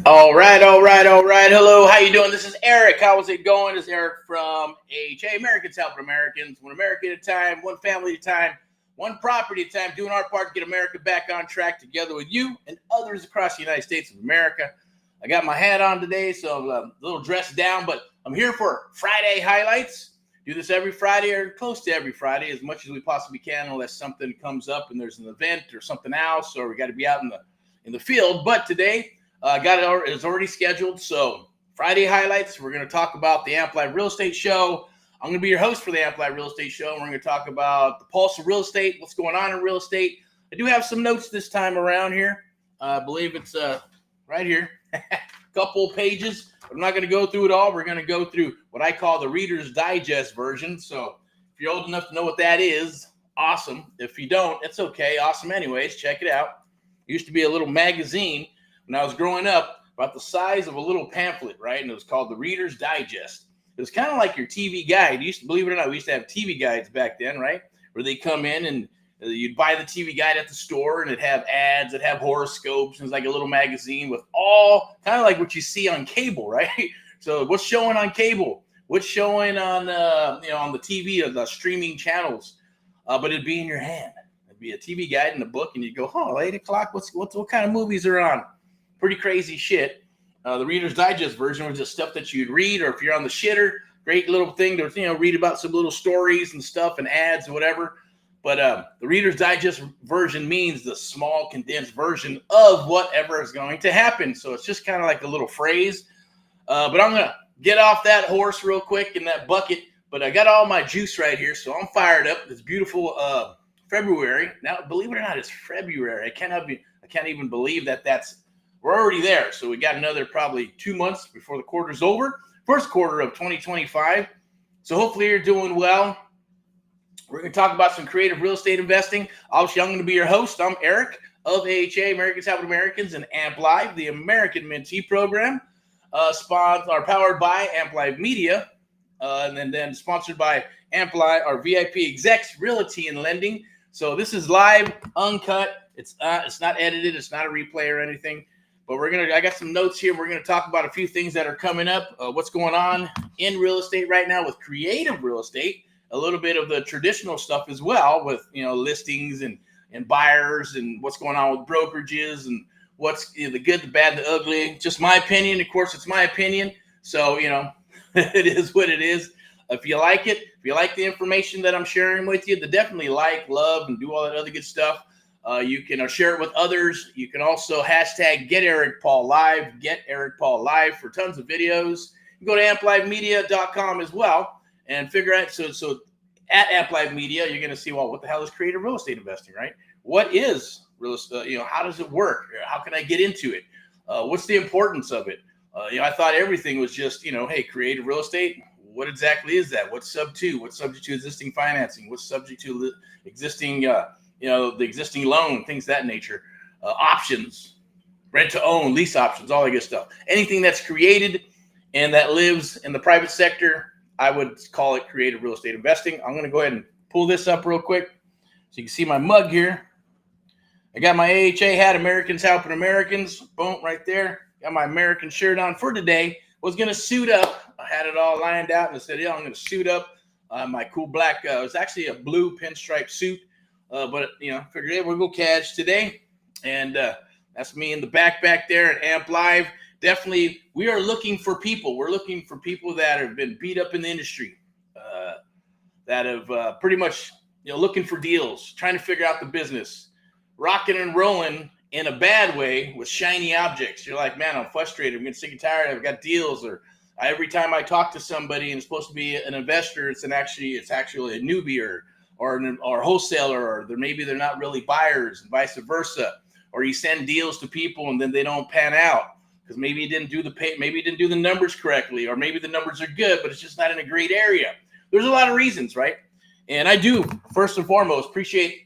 All right. Hello, how you doing? This is Eric. How is it going? This is Eric from AHA, Americans Helping Americans, one America at a time, one family at a time, one property at a time, doing our part to get America back on track together with you and others across the United States of America. I got my hat on today, so I'm a little dressed down, but I'm here for Friday highlights. Do this every Friday or close to every Friday as much as we possibly can, unless something comes up and there's an event or something else, or we got to be out in the field. But today, it's already scheduled. So Friday highlights, we're going to talk about the Amplified Real Estate Show. I'm going to be your host for the Amplified Real Estate Show. And we're going to talk about the pulse of real estate, what's going on in real estate. I do have some notes this time around here. I believe it's right here, a couple pages. I'm not going to go through it all. We're going to go through what I call the Reader's Digest version. So if you're old enough to know what that is, awesome. If you don't, it's okay. Awesome anyways. Check it out. It used to be a little magazine when I was growing up, about the size of a little pamphlet, right? And it was called the Reader's Digest. It was kind of like your TV guide. Believe it or not, we used to have TV guides back then, right? Where they come in and you'd buy the TV guide at the store and it'd have ads, it'd have horoscopes, and it's like a little magazine with all kind of like what you see on cable, right? So what's showing on cable? What's showing on on the TV or the streaming channels? But it'd be in your hand. It'd be a TV guide and a book, and you'd go, oh, 8 o'clock. What kind of movies are on? Pretty crazy shit. The Reader's Digest version was just stuff that you'd read, or if you're on the shitter, great little thing to read about some little stories and stuff and ads or whatever. But the Reader's Digest version means the small condensed version of whatever is going to happen. So it's just kind of like a little phrase. But I'm gonna get off that horse real quick in that bucket. But I got all my juice right here, so I'm fired up. It's beautiful February. Now, believe it or not, it's February. I can't even believe that's. We're already there. So we got another probably 2 months before the quarter's over. First quarter of 2025. So hopefully you're doing well. We're going to talk about some creative real estate investing. Obviously, I'm going to be your host. I'm Eric of AHA, Americans Helping Americans, and Amp Live, the American Mentee Program. Powered by Amp Live Media. And then sponsored by Amp Live, our VIP Execs Realty and Lending. So this is live, uncut. It's not edited. It's not a replay or anything. But I got some notes here. We're going to talk about a few things that are coming up, what's going on in real estate right now with creative real estate, a little bit of the traditional stuff as well with, listings and buyers and what's going on with brokerages and what's the good, the bad, the ugly. Just my opinion. Of course, it's my opinion. So, it is what it is. If you like it, if you like the information that I'm sharing with you, then definitely like, love, and do all that other good stuff. You can share it with others. You can also hashtag Get Eric Paul Live, Get Eric Paul Live for tons of videos. You can go to amplivemedia.com as well and figure out. So at Amplive Media, you're going to see, well, what the hell is creative real estate investing, right? What is real estate? How does it work? How can I get into it? What's the importance of it? I thought everything was just, hey, creative real estate. What exactly is that? What's sub to? What's subject to existing financing? What's subject to existing the existing loan, things of that nature, options, rent to own, lease options, all that good stuff. Anything that's created and that lives in the private sector, I would call it creative real estate investing. I'm going to go ahead and pull this up real quick so you can see my mug here. I got my AHA hat, Americans Helping Americans, boom, right there. Got my American shirt on for today. Was going to suit up. I had it all lined out and I said, I'm going to suit up. My cool black, it was actually a blue pinstripe suit. But figured we'll go cash today, and that's me in the back there at Amp Live. Definitely, we are looking for people. We're looking for people that have been beat up in the industry, that have pretty much looking for deals, trying to figure out the business, rocking and rolling in a bad way with shiny objects. You're like, man, I'm frustrated. I'm getting sick and tired. I've got deals, or every time I talk to somebody and it's supposed to be an investor, it's actually a newbie or a wholesaler, or maybe they're not really buyers, and vice versa. Or you send deals to people and then they don't pan out because maybe you didn't do the numbers correctly, or maybe the numbers are good, but it's just not in a great area. There's a lot of reasons, right? And I do, first and foremost, appreciate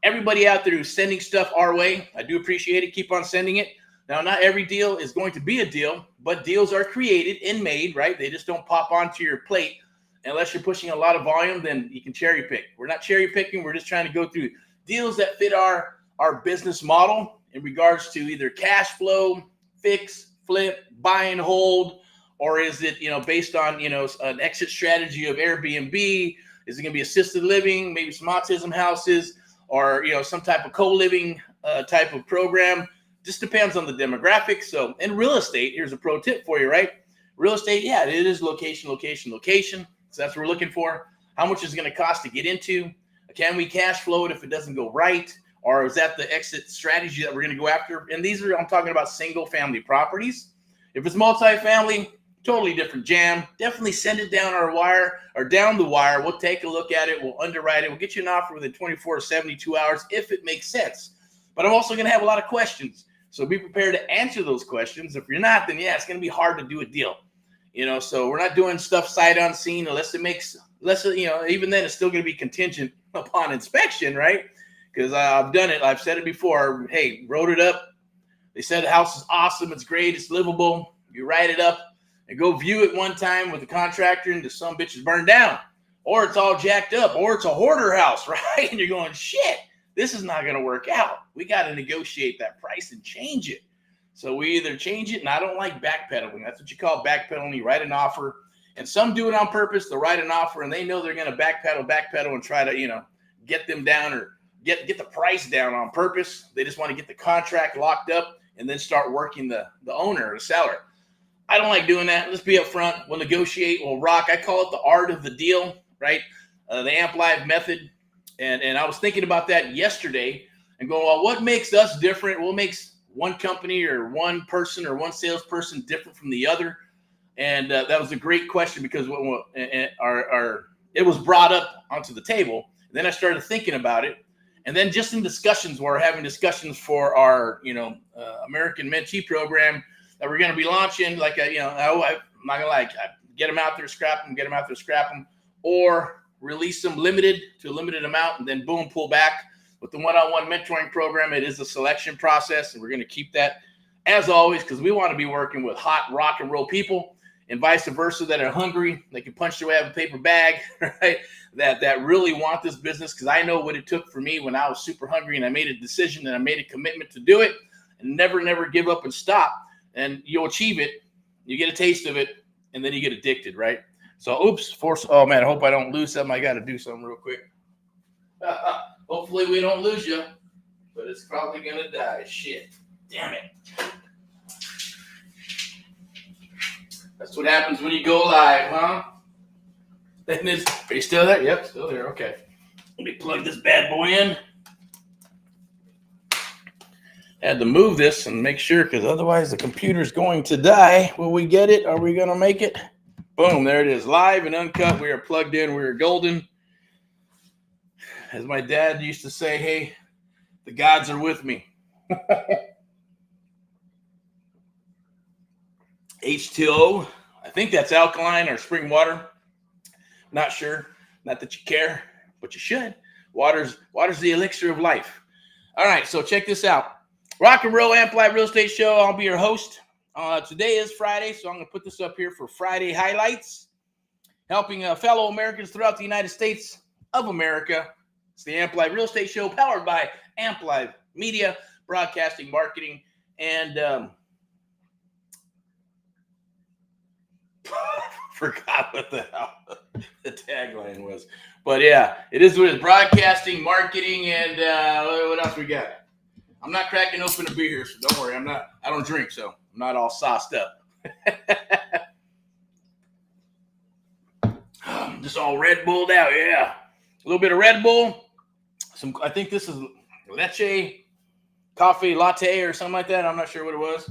everybody out there who's sending stuff our way. I do appreciate it. Keep on sending it. Now, not every deal is going to be a deal, but deals are created and made, right? They just don't pop onto your plate. Unless you're pushing a lot of volume, then you can cherry pick. We're not cherry picking. We're just trying to go through deals that fit our business model in regards to either cash flow, fix, flip, buy and hold, or is it, based on, an exit strategy of Airbnb? Is it going to be assisted living, maybe some autism houses, or, some type of co-living type of program? Just depends on the demographics. So in real estate, here's a pro tip for you, right? Real estate, yeah, it is location. So that's what we're looking for. How much is it going to cost to get into? Can we cash flow it if it doesn't go right? Or is that the exit strategy that we're going to go after? And I'm talking about single family properties. If it's multifamily, totally different jam. Definitely send it down our wire or down the wire. We'll take a look at it. We'll underwrite it. We'll get you an offer within 24 to 72 hours if it makes sense. But I'm also going to have a lot of questions. So be prepared to answer those questions. If you're not, then yeah, it's going to be hard to do a deal. So we're not doing stuff sight unseen unless even then it's still going to be contingent upon inspection, right? Because I've done it. I've said it before. Hey, wrote it up. They said the house is awesome. It's great. It's livable. You write it up and go view it one time with the contractor and some bitch is burned down, or it's all jacked up, or it's a hoarder house, right? And you're going, shit, this is not going to work out. We got to negotiate that price and change it. So we either change it, and I don't like backpedaling. That's what you call backpedaling. You write an offer, and some do it on purpose. They'll write an offer, and they know they're going to backpedal and try to, get them down or get the price down on purpose. They just want to get the contract locked up and then start working the owner or the seller. I don't like doing that. Let's be upfront. We'll negotiate. We'll rock. I call it the art of the deal, right? The Amp Live method. And I was thinking about that yesterday and going, well, what makes us different? What makes one company or one person or one salesperson different from the other? And that was a great question because it was brought up onto the table. And then I started thinking about it. And then just in discussions, we're having discussions for our, American Mentee program that we're going to be launching. Like, I'm not going to lie, get them out there, scrap them, or release them limited to a limited amount, and then boom, pull back. With the one-on-one mentoring program, it is a selection process, and we're going to keep that as always because we want to be working with hot rock and roll people and vice versa that are hungry. They can punch their way out of a paper bag, right? That really want this business because I know what it took for me when I was super hungry and I made a decision and I made a commitment to do it and never give up and stop. And you'll achieve it. You get a taste of it, and then you get addicted, right? So, oh, man, I hope I don't lose something. I got to do something real quick. Hopefully we don't lose you, but it's probably going to die. Shit. Damn it. That's what happens when you go live, huh? Are you still there? Yep, still there. Okay. Let me plug this bad boy in. Had to move this and make sure because otherwise the computer's going to die. Will we get it? Are we going to make it? Boom, there it is. Live and uncut. We are plugged in. We are golden. As my dad used to say, hey, the gods are with me. H2O. I think that's alkaline or spring water. Not sure. Not that you care, but you should. Water's the elixir of life. All right, so check this out. Rock and Roll Amp Live Real Estate Show. I'll be your host. Today is Friday, so I'm going to put this up here for Friday highlights. Helping fellow Americans throughout the United States of America. It's the Amp Live Real Estate Show powered by Amp Live Media, Broadcasting, Marketing, and forgot what the hell the tagline was. But yeah, it is what it is. Broadcasting, marketing, and what else we got? I'm not cracking open a beer here, so don't worry. I don't drink, so I'm not all sauced up. Just all Red Bulled out, yeah. A little bit of Red Bull. I think this is leche coffee latte or something like that. I'm not sure what it was.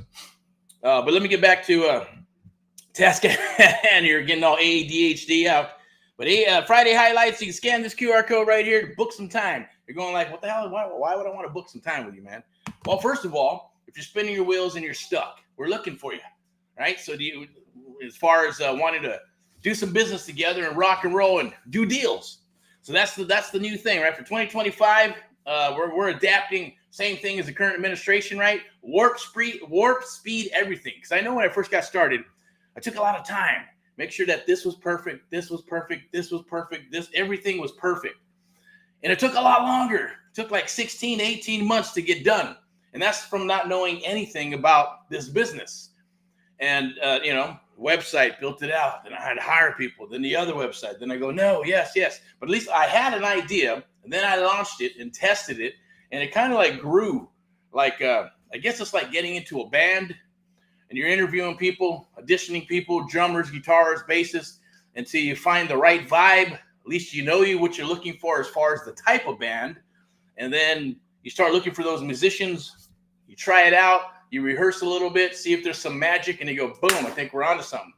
But let me get back to task at hand. You're getting all ADHD out. But Friday highlights, you can scan this QR code right here to book some time. You're going like, what the hell? Why would I want to book some time with you, man? Well, first of all, if you're spinning your wheels and you're stuck, we're looking for you, right? So as far as wanting to do some business together and rock and roll and do deals. So that's the new thing, right? For 2025, we're adapting. Same thing as the current administration, right? Warp speed, everything. Because I know when I first got started, I took a lot of time. Make sure that this was perfect, this was perfect, this was perfect, everything was perfect. And it took a lot longer. It took like 18 months to get done. And that's from not knowing anything about this business. And, website, built it out. Then I had to hire people. Then the other website. Then I go, no, yes. But at least I had an idea. And then I launched it and tested it. And it kind of like grew. Like, I guess it's like getting into a band. And you're interviewing people, auditioning people, drummers, guitarists, bassists, until you find the right vibe. At least you know what you're looking for as far as the type of band. And then you start looking for those musicians. You try it out. You rehearse a little bit, see if there's some magic, and you go, boom, I think we're onto something.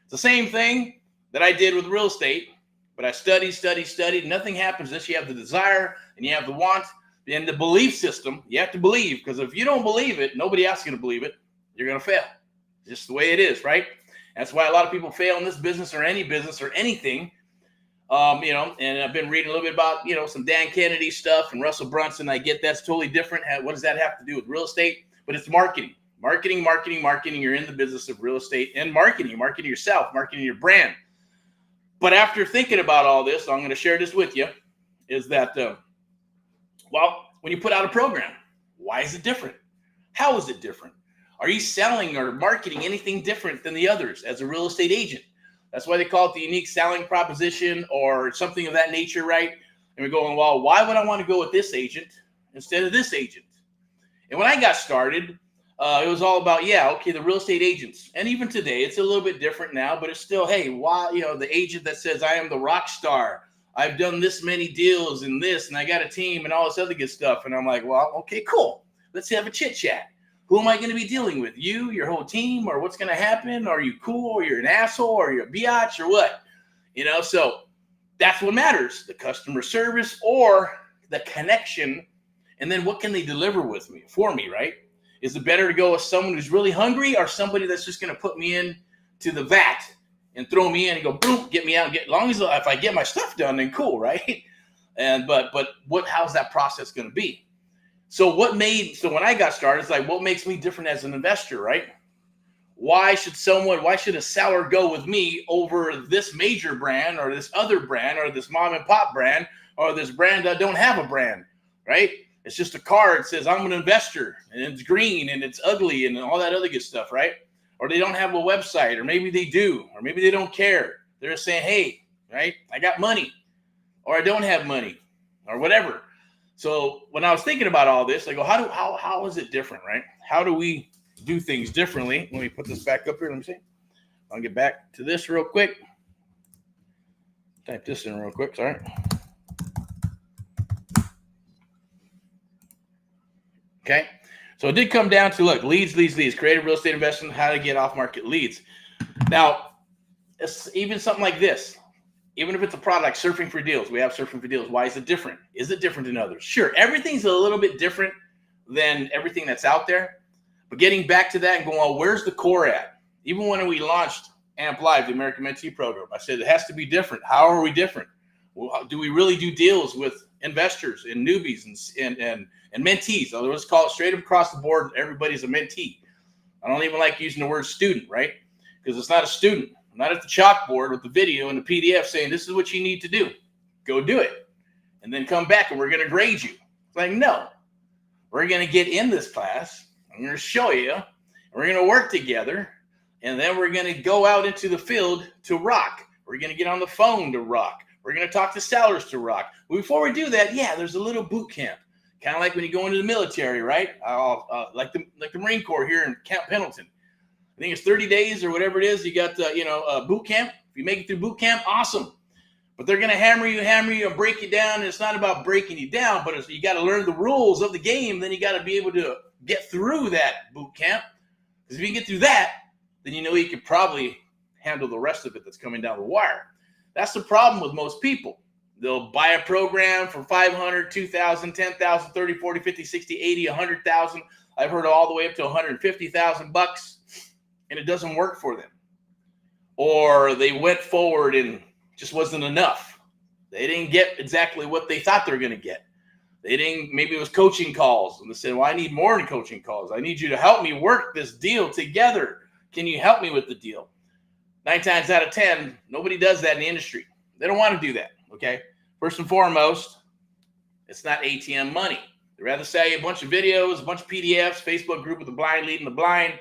It's the same thing that I did with real estate, but I studied. Nothing happens unless you have the desire and you have the want and the belief system. You have to believe, because if you don't believe it, nobody else is going to believe it. You're going to fail. It's just the way it is, right? That's why a lot of people fail in this business or any business or anything. And I've been reading a little bit about, some Dan Kennedy stuff and Russell Brunson. I get that's totally different. What does that have to do with real estate? But it's marketing. You're in the business of real estate and marketing yourself, marketing your brand. But after thinking about all this, I'm going to share this with you, is that, when you put out a program, why is it different? How is it different? Are you selling or marketing anything different than the others as a real estate agent? That's why they call it the unique selling proposition or something of that nature, right? And we're going, well, why would I want to go with this agent instead of this agent? And when I got started, it was all about, the real estate agents. And even today, it's a little bit different now, but it's still, hey, why, the agent that says, I am the rock star. I've done this many deals and this, and I got a team and all this other good stuff. And I'm like, well, okay, cool. Let's have a chit chat. Who am I going to be dealing with? You, your whole team, or what's going to happen? Are you cool, or you're an asshole, or you're a biatch, or what? So that's what matters, the customer service or the connection. And then what can they deliver for me, right? Is it better to go with someone who's really hungry or somebody that's just going to put me in to the vat and throw me in and go, boom, get me out. If I get my stuff done, then cool, right? But how's that process going to be? So when I got started, it's like, what makes me different as an investor, right? Why should a seller go with me over this major brand or this other brand or this mom and pop brand or this brand that don't have a brand, right? It's just a card that says I'm an investor and it's green and it's ugly and all that other good stuff, right? Or they don't have a website, or maybe they do, or maybe they don't care. They're just saying, hey, right, I got money, or I don't have money, or whatever. So when I was thinking about all this, I go, how is it different, right? How do we do things differently? Let me put this back up here. Let me see. I'll get back to this real quick. Type this in real quick. Sorry. Okay. So it did come down to, look, leads, creative real estate investment, how to get off-market leads. Now, it's even something like this. Even if it's a product like Surfing for Deals, we have Surfing for Deals. Why is it different? Is it different than others? Sure, everything's a little bit different than everything that's out there. But getting back to that and going, well, where's the core at? Even when we launched AMP Live, the American Mentee Program, I said it has to be different. How are we different? Well, do we really do deals with investors and newbies and mentees? Let's call it straight across the board. Everybody's a mentee. I don't even like using the word student, right? Because it's not a student. I'm not at the chalkboard with the video and the PDF saying this is what you need to do. Go do it. And then come back and we're going to grade you. It's like, no. We're going to get in this class. I'm going to show you. And we're going to work together. And then we're going to go out into the field to rock. We're going to get on the phone to rock. We're going to talk to sellers to rock. But before we do that, there's a little boot camp. Kind of like when you go into the military, right? Like the Marine Corps here in Camp Pendleton. I think it's 30 days or whatever it is. You got, boot camp. If you make it through boot camp, awesome. But they're going to hammer you and break you down. And it's not about breaking you down, but you got to learn the rules of the game. Then you got to be able to get through that boot camp. Because if you can get through that, then you can probably handle the rest of it that's coming down the wire. That's the problem with most people. They'll buy a program for $500, $2,000, $10,000, $30,000, $40,000, $50,000, $60,000, $80,000, $100,000. I've heard all the way up to $150,000, and it doesn't work for them. Or they went forward and just wasn't enough. They didn't get exactly what they thought they were going to get. Maybe it was coaching calls, and they said, well, I need more than coaching calls. I need you to help me work this deal together. Can you help me with the deal? 9 times out of 10, nobody does that in the industry. They don't want to do that, okay? First and foremost, it's not ATM money. They'd rather sell you a bunch of videos, a bunch of PDFs, Facebook group with the blind leading the blind,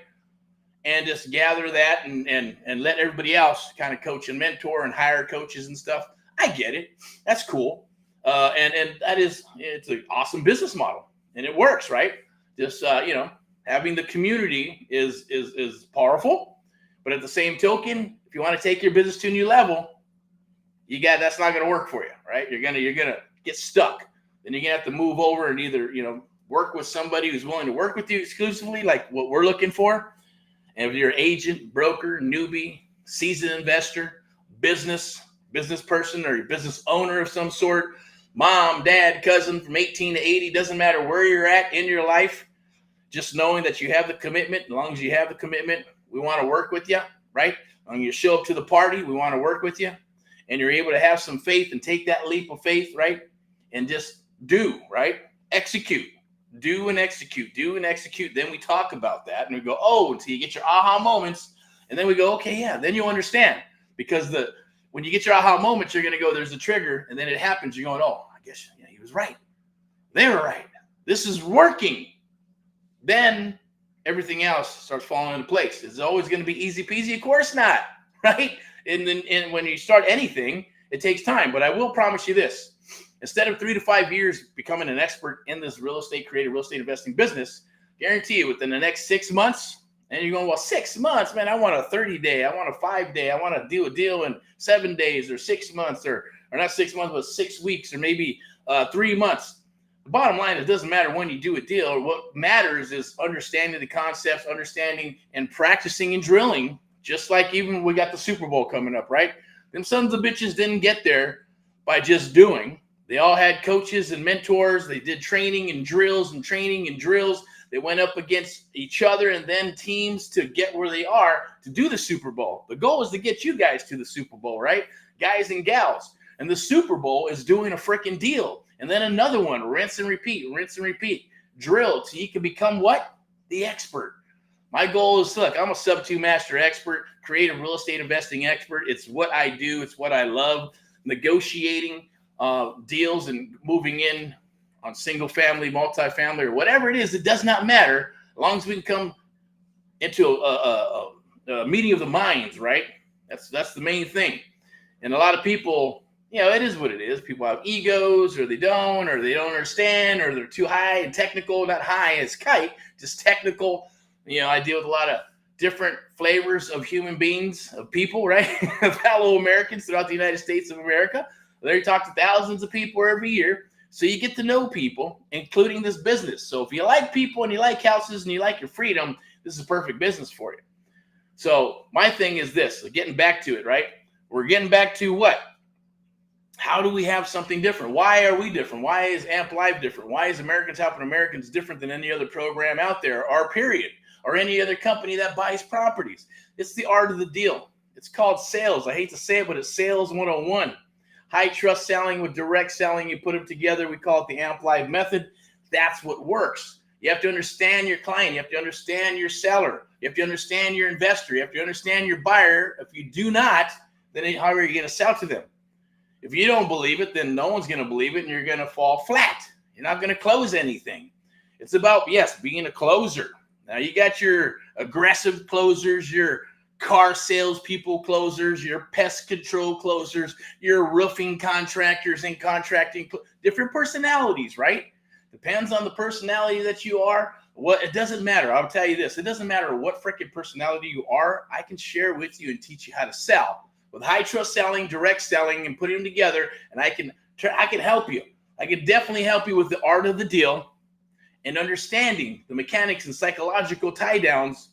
and just gather that and let everybody else kind of coach and mentor and hire coaches and stuff. I get it. That's cool. And it's an awesome business model, and it works, right? Just having the community is powerful, but at the same token, if you want to take your business to a new level, that's not going to work for you, right? You're gonna get stuck. Then you're gonna have to move over and either work with somebody who's willing to work with you exclusively, like what we're looking for. And if you're an agent, broker, newbie, seasoned investor, business person, or your business owner of some sort, mom, dad, cousin from 18 to 80, doesn't matter where you're at in your life, just knowing that you have the commitment. As long as you have the commitment, we want to work with you, right? When you show up to the party, we want to work with you. And you're able to have some faith and take that leap of faith, right? And just do, right? Execute. Do and execute. Do and execute. Then we talk about that and we go, oh, until you get your aha moments. And then we go, okay, yeah, then you understand. Because when you get your aha moments, you're going to go, there's a trigger. And then it happens. You're going, oh, I guess he was right. They were right. This is working. Then everything else starts falling into place. Is it always going to be easy peasy? Of course not, right? And when you start anything, it takes time. But I will promise you this. Instead of 3 to 5 years becoming an expert in this real estate investing business, guarantee you within the next 6 months, and you're going, well, 6 months, man, I want a 30-day, I want a 5-day, I want to do a deal in 7 days or 6 months, or not 6 months, but 6 weeks, or maybe 3 months. The bottom line, it doesn't matter when you do a deal. What matters is understanding the concepts, understanding and practicing and drilling, just like even we got the Super Bowl coming up, right? Them sons of bitches didn't get there by just doing. They all had coaches and mentors. They did training and drills and training and drills. They went up against each other and then teams to get where they are to do the Super Bowl. The goal is to get you guys to the Super Bowl, right? Guys and gals. And the Super Bowl is doing a freaking deal. And then another one, rinse and repeat, drill till you can become what? The expert. My goal is, look, I'm a sub-2 master expert, creative real estate investing expert. It's what I do. It's what I love. Negotiating deals and moving in on single family, multifamily, or whatever it is, it does not matter as long as we can come into a meeting of the minds, right? That's the main thing. And a lot of people, it is what it is. People have egos, or they don't understand, or they're too high and technical, not high as kite, just technical. I deal with a lot of different flavors of human beings, of people, right? Of fellow Americans throughout the United States of America. They talk to thousands of people every year. So you get to know people, including this business. So if you like people and you like houses and you like your freedom, this is a perfect business for you. So my thing is this, getting back to it, right? We're getting back to what? How do we have something different? Why are we different? Why is Amp Live different? Why is Americans Helping Americans different than any other program out there, or period, or any other company that buys properties? It's the art of the deal. It's called sales. I hate to say it, but it's sales 101. High trust selling with direct selling, you put them together. We call it the Amp Live method. That's what works. You have to understand your client. You have to understand your seller. You have to understand your investor. You have to understand your buyer. If you do not, then how are you going to sell to them? If you don't believe it, then no one's going to believe it, and you're going to fall flat. You're not going to close anything. It's about, yes, being a closer. Now, you got your aggressive closers, your car salespeople closers, your pest control closers, your roofing contractors and contracting, different personalities, right? Depends on the personality that you are. It doesn't matter. I'll tell you this. It doesn't matter what freaking personality you are. I can share with you and teach you how to sell with high trust selling, direct selling, and putting them together. And I can help you. I can definitely help you with the art of the deal and understanding the mechanics and psychological tie downs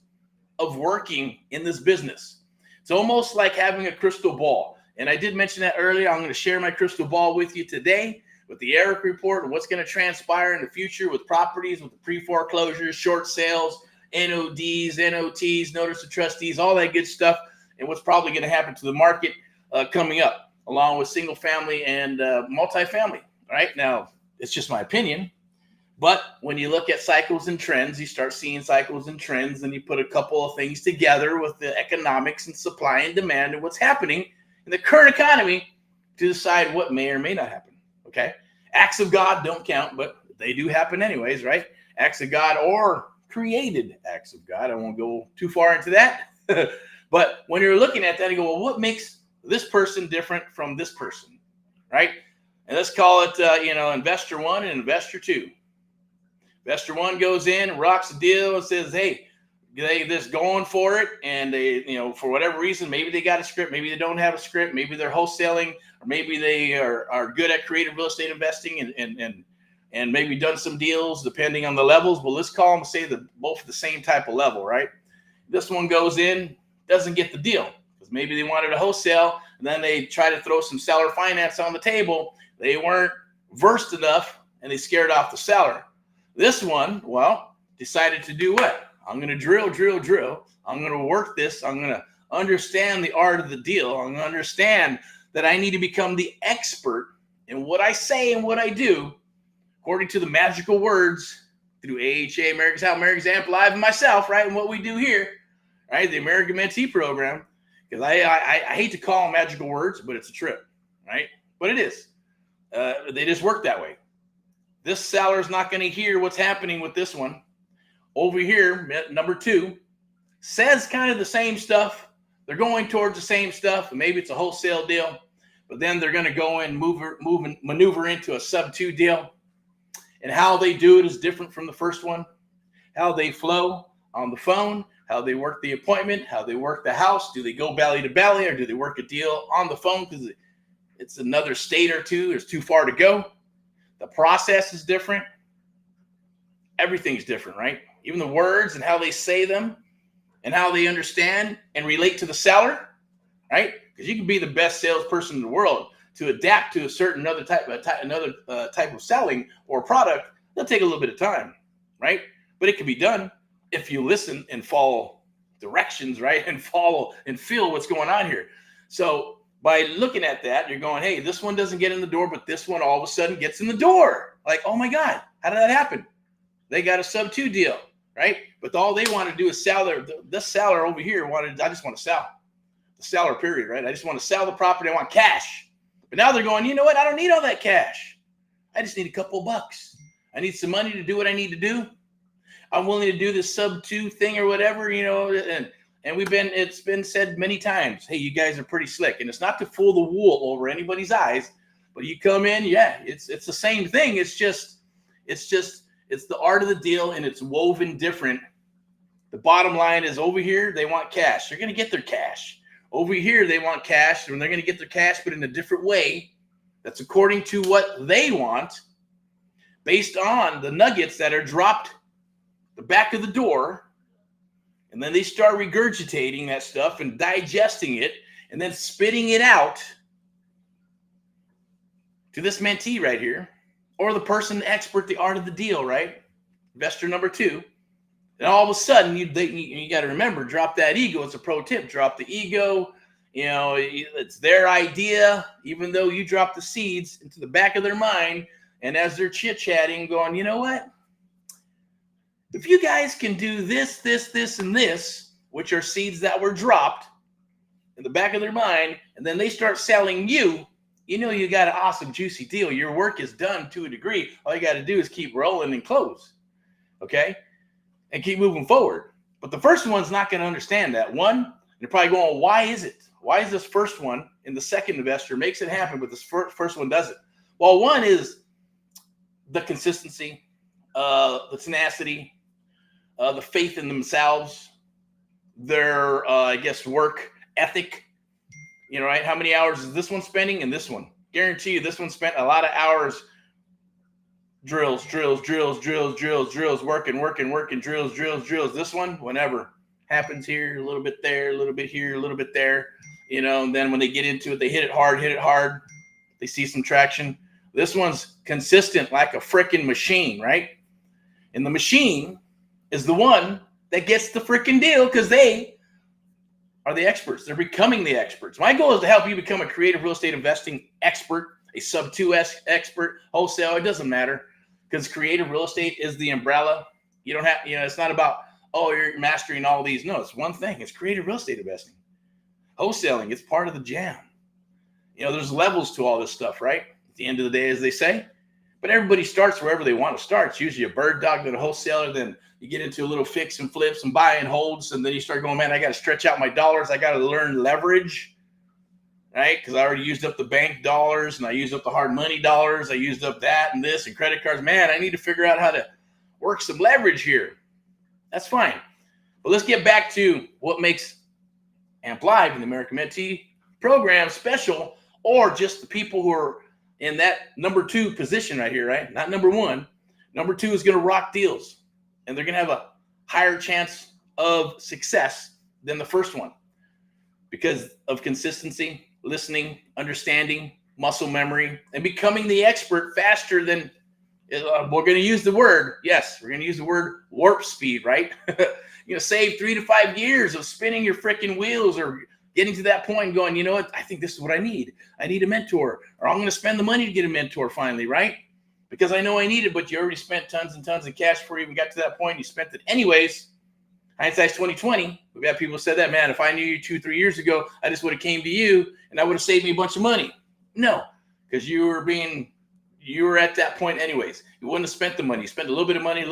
of working in this business. It's almost like having a crystal ball. And I did mention that earlier. I'm going to share my crystal ball with you today with the Erick report and what's going to transpire in the future with properties, with the pre-foreclosures, short sales, NODs, NOTs, notice of trustees, all that good stuff, and what's probably going to happen to the market coming up, along with single family and multifamily. Right now, it's just my opinion. But when you look at cycles and trends, you start seeing cycles and trends, and you put a couple of things together with the economics and supply and demand and what's happening in the current economy to decide what may or may not happen, okay? Acts of God don't count, but they do happen anyways, right? Acts of God or created acts of God. I won't go too far into that. But when you're looking at that, you go, well, what makes this person different from this person, right? And let's call it, investor one and investor two. Investor one goes in, rocks the deal, and says, hey, they just going for it. And they, for whatever reason, maybe they got a script, maybe they don't have a script, maybe they're wholesaling, or maybe they are good at creative real estate investing and maybe done some deals depending on the levels. But let's call them, say, both the same type of level, right? This one goes in, doesn't get the deal because maybe they wanted a wholesale, and then they try to throw some seller finance on the table. They weren't versed enough, and they scared off the seller. This one, decided to do what? I'm going to drill. I'm going to work this. I'm going to understand the art of the deal. I'm going to understand that I need to become the expert in what I say and what I do, according to the magical words through AHA, America's How, America's Amplified, and myself, right? And what we do here, right? The American Mentee Program, because I hate to call them magical words, but it's a trip, right? But it is. They just work that way. This seller is not going to hear what's happening with this one. Over here, number two, says kind of the same stuff. They're going towards the same stuff. Maybe it's a wholesale deal, but then they're going to go and maneuver into a sub-2 deal. And how they do it is different from the first one. How they flow on the phone, how they work the appointment, how they work the house. Do they go belly to belly, or do they work a deal on the phone because it's another state or two? It's too far to go. The process is different. Everything's different, right? Even the words and how they say them and how they understand and relate to the seller, right? Because you can be the best salesperson in the world. To adapt to a certain another type of selling or product, that'll take a little bit of time, right? But it can be done if you listen and follow directions, right? And follow and feel what's going on here. So by looking at that, you're going, hey, this one doesn't get in the door, but this one all of a sudden gets in the door. Like, oh my God, how did that happen? They got a sub-2 deal, right? But all they want to do is sell this seller over here I just want to sell. The seller, period, right? I just want to sell the property. I want cash. But now they're going, you know what? I don't need all that cash. I just need a couple of bucks. I need some money to do what I need to do. I'm willing to do this sub-2 thing or whatever, and it's been said many times, hey, you guys are pretty slick. And it's not to pull the wool over anybody's eyes, but you come in, it's the same thing. It's the art of the deal, and it's woven different. The bottom line is over here, they want cash. They're going to get their cash. Over here, they want cash, and they're going to get their cash, but in a different way. That's according to what they want, based on the nuggets that are dropped the back of the door. And then they start regurgitating that stuff and digesting it and then spitting it out to this mentee right here, or the person expert, the art of the deal, right? Investor number two. And all of a sudden, you got to remember, drop that ego. It's a pro tip. Drop the ego. It's their idea, even though you drop the seeds into the back of their mind. And as they're chit-chatting, going, you know what? If you guys can do this, and this, which are seeds that were dropped in the back of their mind, and then they start selling you, you got an awesome, juicy deal. Your work is done to a degree. All you got to do is keep rolling and close, okay? And keep moving forward. But the first one's not going to understand that. One, they're probably going, why is it? Why is this first one and the second investor makes it happen, but this first one doesn't? Well, one is the consistency, the tenacity, the faith in themselves, their, work ethic. Right? How many hours is this one spending and this one? Guarantee you this one spent a lot of hours drills, working, drills. This one, whenever, happens here, a little bit there, a little bit here, a little bit there, and then when they get into it, they hit it hard, they see some traction. This one's consistent like a freaking machine, right? And the machine is the one that gets the freaking deal because they are the experts. They're becoming the experts. My goal is to help you become a creative real estate investing expert, a sub-2 expert, wholesale. It doesn't matter because creative real estate is the umbrella. You don't have, it's not about, oh, you're mastering all these. No, it's one thing. It's creative real estate investing. Wholesaling, it's part of the jam. There's levels to all this stuff, right? At the end of the day, as they say. But everybody starts wherever they want to start. It's usually a bird dog, then a wholesaler, then You get into a little fix and flips and buy and holds, and then you start going, man, I got to stretch out my dollars. I got to learn leverage, right? Because I already used up the bank dollars, and I used up the hard money dollars. I used up that and this and credit cards. Man, I need to figure out how to work some leverage here. That's fine. But let's get back to what makes AMP Live and the American Mentee program special, or just the people who are in that number 2 position right here, right? Not number 1. Number 2 is going to rock deals, and they're going to have a higher chance of success than the first one because of consistency, listening, understanding, muscle memory, and becoming the expert faster than we're going to use the word. Yes, we're going to use the word warp speed, right? Save 3 to 5 years of spinning your freaking wheels or getting to that point and going, you know what? I think this is what I need. I need a mentor, or I'm going to spend the money to get a mentor finally, right? Because I know I need it, but you already spent tons and tons of cash before you even got to that point. You spent it anyways. Hindsight's 2020. We've got people who said that, man, if I knew you 2-3 years ago, I just would have came to you and I would have saved me a bunch of money. No, because you were at that point anyways. You wouldn't have spent the money. You spent a little bit of money,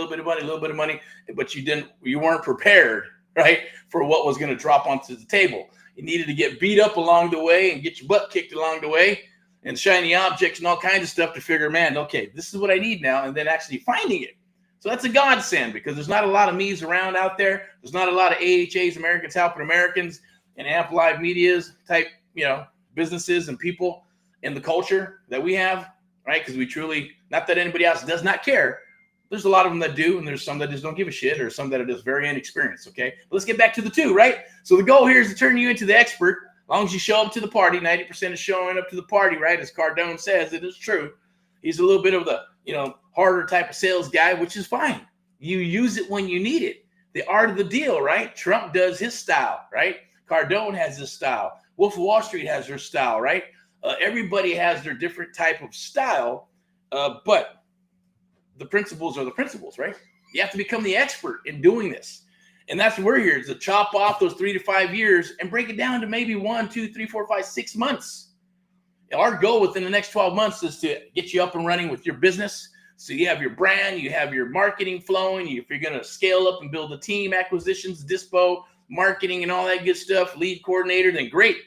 but you weren't prepared, right, for what was going to drop onto the table. You needed to get beat up along the way and get your butt kicked along the way and shiny objects and all kinds of stuff to figure, man, okay, this is what I need now, and then actually finding it. So that's a godsend because there's not a lot of me's around out there. There's not a lot of AHAs, Americans Helping Americans, and AMP Live Media's type, businesses and people in the culture that we have, right? Because we truly, not that anybody else does not care. There's a lot of them that do, and there's some that just don't give a shit, or some that are just very inexperienced, okay? But let's get back to the 2, right? So the goal here is to turn you into the expert. As long as you show up to the party, 90% is showing up to the party, right? As Cardone says, it is true. He's a little bit of the, harder type of sales guy, which is fine. You use it when you need it. The art of the deal, right? Trump does his style, right? Cardone has his style. Wolf of Wall Street has their style, right? Everybody has their different type of style, but the principles are the principles, right? You have to become the expert in doing this. And that's what we're here, is to chop off those 3 to 5 years and break it down to maybe 1, 2, 3, 4, 5, 6 months. Our goal within the next 12 months is to get you up and running with your business. So you have your brand, you have your marketing flowing. If you're going to scale up and build a team, acquisitions, dispo, marketing, and all that good stuff, lead coordinator, then great.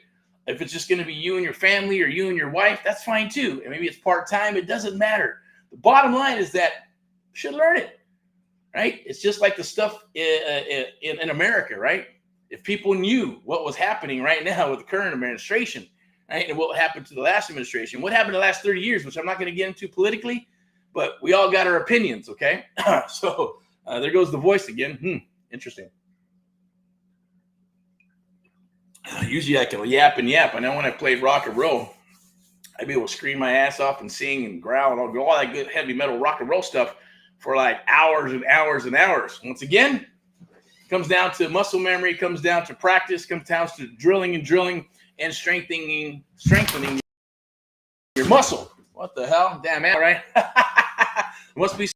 If it's just going to be you and your family or you and your wife, that's fine too. And maybe it's part-time, it doesn't matter. The bottom line is that you should learn it, right? It's just like the stuff in America, right? If people knew what was happening right now with the current administration, right, and what happened to the last administration, what happened in the last 30 years, which I'm not going to get into politically, but we all got our opinions, okay? So there goes the voice again. Interesting. Usually I can yap and yap. I know when I played rock and roll, I'd be able to scream my ass off and sing and growl and all that good heavy metal rock and roll stuff for like hours and hours and hours. Once again, it comes down to muscle memory, comes down to practice, comes down to drilling and strengthening your muscle. What the hell? Damn it, right? Must be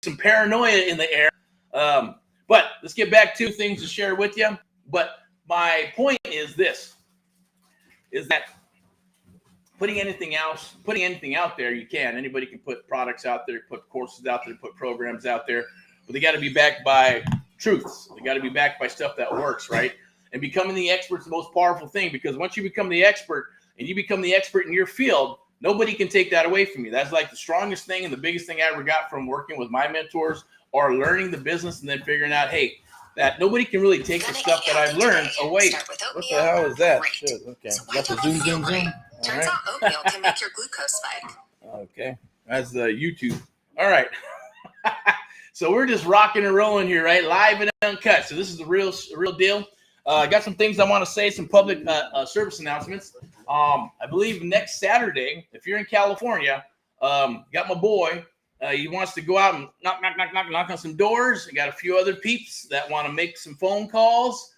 some paranoia in the air. But let's get back to things to share with you. But my point is this, is that putting anything out there, you can. Anybody can put products out there, put courses out there, put programs out there, but they got to be backed by truths. They got to be backed by stuff that works, right? And becoming the expert is the most powerful thing, because once you become the expert and you become the expert in your field, nobody can take that away from you. That's like the strongest thing and the biggest thing I ever got from working with my mentors, or learning the business and then figuring out, hey, that nobody can really take the stuff that I've learned away. What the hell is that? Shit, okay. So got the zoom. Turns out oatmeal can make your glucose spike. Okay. That's the YouTube. All right. So we're just rocking and rolling here, right? Live and uncut. So this is the real deal. I got some things I want to say, some public service announcements. I believe next Saturday, if you're in California, got my boy. He wants to go out and knock on some doors. I got a few other peeps that want to make some phone calls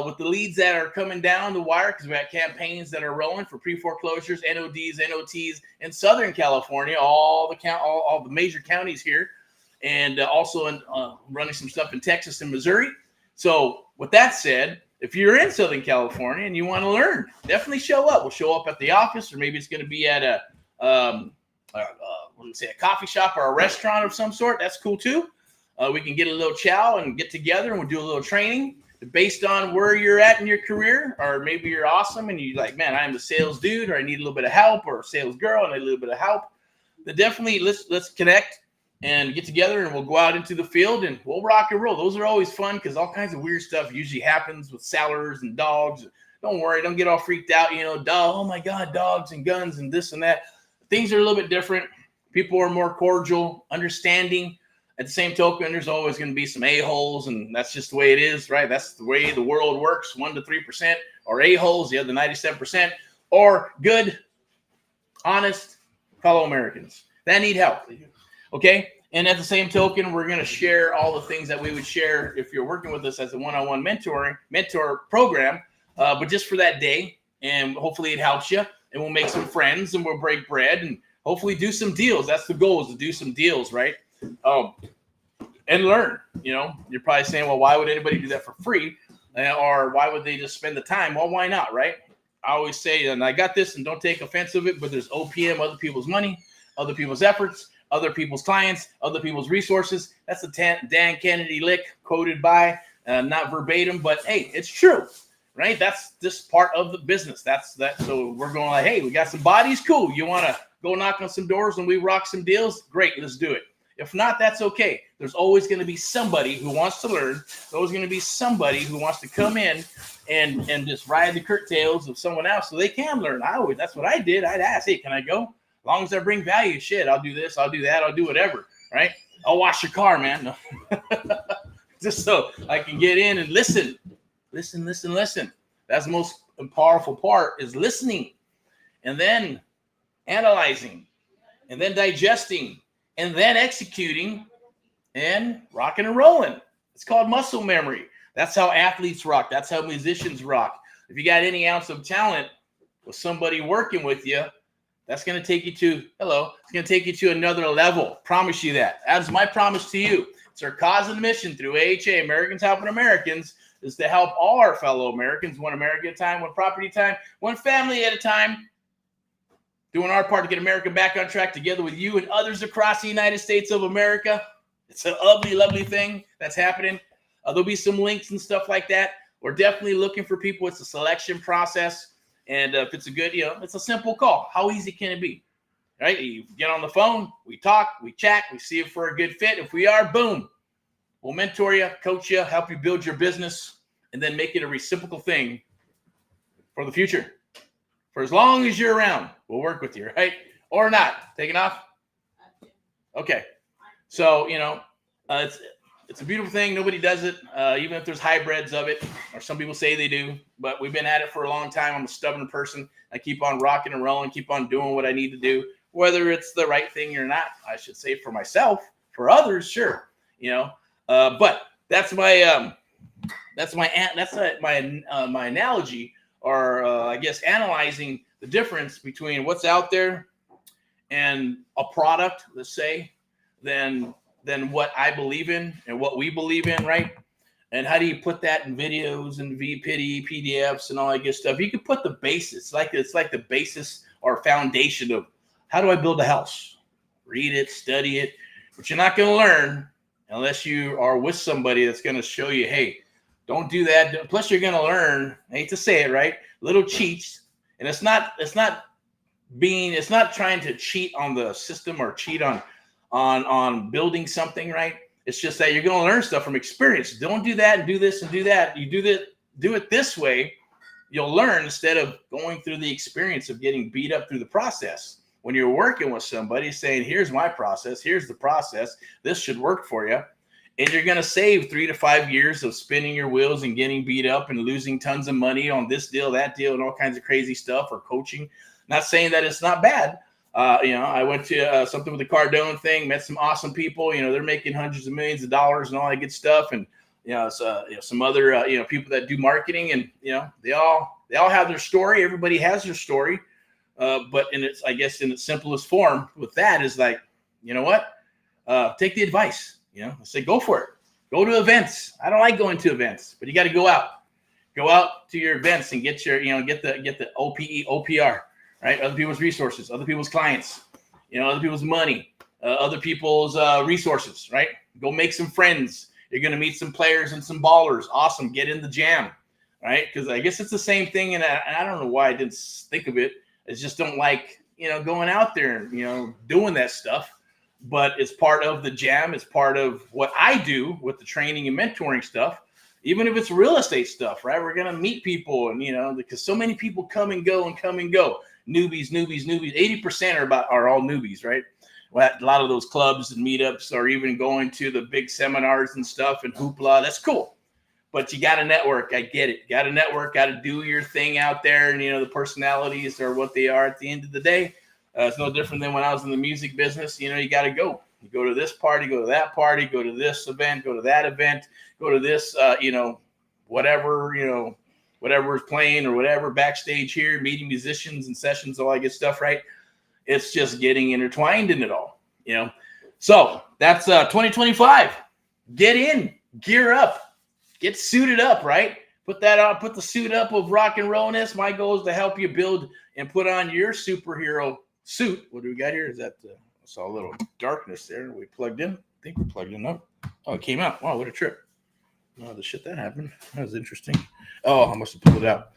with the leads that are coming down the wire, because we got campaigns that are rolling for pre-foreclosures, NODs, NOTs in Southern California, all the major counties here, and also in, running some stuff in Texas and Missouri. So with that said, if you're in Southern California and you want to learn, definitely show up. We'll show up at the office, or maybe it's going to be at a coffee shop or a restaurant of some sort. That's cool too. We can get a little chow and get together and we'll do a little training based on where you're at in your career, or maybe you're awesome and you're like, man, I'm a sales dude, or I need a little bit of help, or a sales girl and I need a little bit of help. Then definitely let's connect and get together and we'll go out into the field and we'll rock and roll. Those are always fun because all kinds of weird stuff usually happens with sellers and dogs. Don't worry, don't get all freaked out, oh my God, dogs and guns and this and that. Things are a little bit different. People are more cordial, understanding. At the same token, there's always going to be some a-holes, and that's just the way it is, right? That's the way the world works. 1 to 3% are a-holes, the other 97% are good, honest fellow Americans that need help, okay? And at the same token, we're going to share all the things that we would share if you're working with us as a one-on-one mentor program, but just for that day, and hopefully it helps you, and we'll make some friends, and we'll break bread, and hopefully do some deals. That's the goal, is to do some deals, right? And learn. You're probably saying, well, why would anybody do that for free? Or why would they just spend the time? Well, why not, right? I always say, and I got this, and don't take offense of it, but there's OPM, other people's money, other people's efforts, other people's clients, other people's resources. That's a Dan Kennedy lick, quoted by, not verbatim, but hey, it's true, right? That's just part of the business. That's that. So we're going like, hey, we got some bodies, cool. You want to go knock on some doors and we rock some deals? Great, let's do it. If not, that's okay. There's always going to be somebody who wants to learn. There's always going to be somebody who wants to come in and just ride the curtails of someone else so they can learn. That's what I did. I'd ask, hey, can I go? As long as I bring value, shit, I'll do this, I'll do that, I'll do whatever, right? I'll wash your car, man. No. Just so I can get in and listen. Listen. That's the most powerful part, is listening, and then analyzing, and then digesting, and then executing, and rocking and rolling. It's called muscle memory. That's how athletes rock. That's how musicians rock. If you got any ounce of talent with somebody working with you, that's going to take you to another level. Promise you that. That's my promise to you. It's our cause and mission through AHA, Americans Helping Americans, is to help all our fellow Americans, one America at a time, one property at a time, one family at a time, doing our part to get America back on track together with you and others across the United States of America. It's a lovely, lovely thing that's happening. There'll be some links and stuff like that. We're definitely looking for people. It's a selection process. And if it's a good, it's a simple call. How easy can it be? Right? You get on the phone, we talk, we chat, we see if we're a good fit. If we are, boom. We'll mentor you, coach you, help you build your business, and then make it a reciprocal thing for the future. For as long as you're around, we'll work with you, right? Or not. Taking off? Okay. So, it's a beautiful thing. Nobody does it, even if there's hybrids of it, or some people say they do. But we've been at it for a long time. I'm a stubborn person. I keep on rocking and rolling, keep on doing what I need to do, whether it's the right thing or not. I should say for myself. For others, sure. But that's my analogy, or I guess analyzing the difference between what's out there and a product, let's say, than what I believe in and what we believe in, right? And how do you put that in videos and PDFs and all that good stuff? You can put the basis, it's like the basis or foundation of how do I build a house? Read it, study it, but you're not going to learn unless you are with somebody that's going to show you, hey, don't do that. Plus, you're going to learn, I hate to say it, right? Little cheats. And it's not trying to cheat on the system or cheat on building something, right? It's just that you're going to learn stuff from experience. Don't do that and do this and do that. You do it this way, you'll learn instead of going through the experience of getting beat up through the process. When you're working with somebody saying, here's my process, here's the process, this should work for you. And you're going to save 3 to 5 years of spinning your wheels and getting beat up and losing tons of money on this deal, that deal, and all kinds of crazy stuff, or coaching. Not saying that it's not bad. I went to something with the Cardone thing, met some awesome people. They're making hundreds of millions of dollars and all that good stuff. And, some other, people that do marketing, and, they all have their story. Everybody has their story. But in its simplest form with that is like, take the advice. I say, go for it. Go to events. I don't like going to events, but you got to go out. Go out to your events and get your, get the OPR, right? Other people's resources, other people's clients, other people's money, other people's resources, right? Go make some friends. You're going to meet some players and some ballers. Awesome. Get in the jam, right? Because I guess it's the same thing. And I don't know why I didn't think of it. I just don't like, going out there and, doing that stuff. But it's part of the jam. It's part of what I do with the training and mentoring stuff. Even if it's real estate stuff, right? We're going to meet people and, because so many people come and go. Newbies. 80% are all newbies, right? Well, a lot of those clubs and meetups are even going to the big seminars and stuff and hoopla. That's cool. But you got to network. I get it. Got to network, got to do your thing out there. And, the personalities are what they are at the end of the day. It's no different than when I was in the music business. You got to go. You go to this party, go to that party, go to this event, go to that event, go to this, whatever is playing or whatever, backstage here, meeting musicians and sessions, all that good stuff, right? It's just getting intertwined in it all, So that's 2025. Get in, gear up, get suited up, right? Put that on, put the suit up of rock and rollness. My goal is to help you build and put on your superhero suit. What do we got here? Is that I saw a little darkness there. We plugged in. I think we plugged in up. Oh, it came out. Wow, what a trip. Oh, the shit that happened. That was interesting. Oh, I must have pulled it out.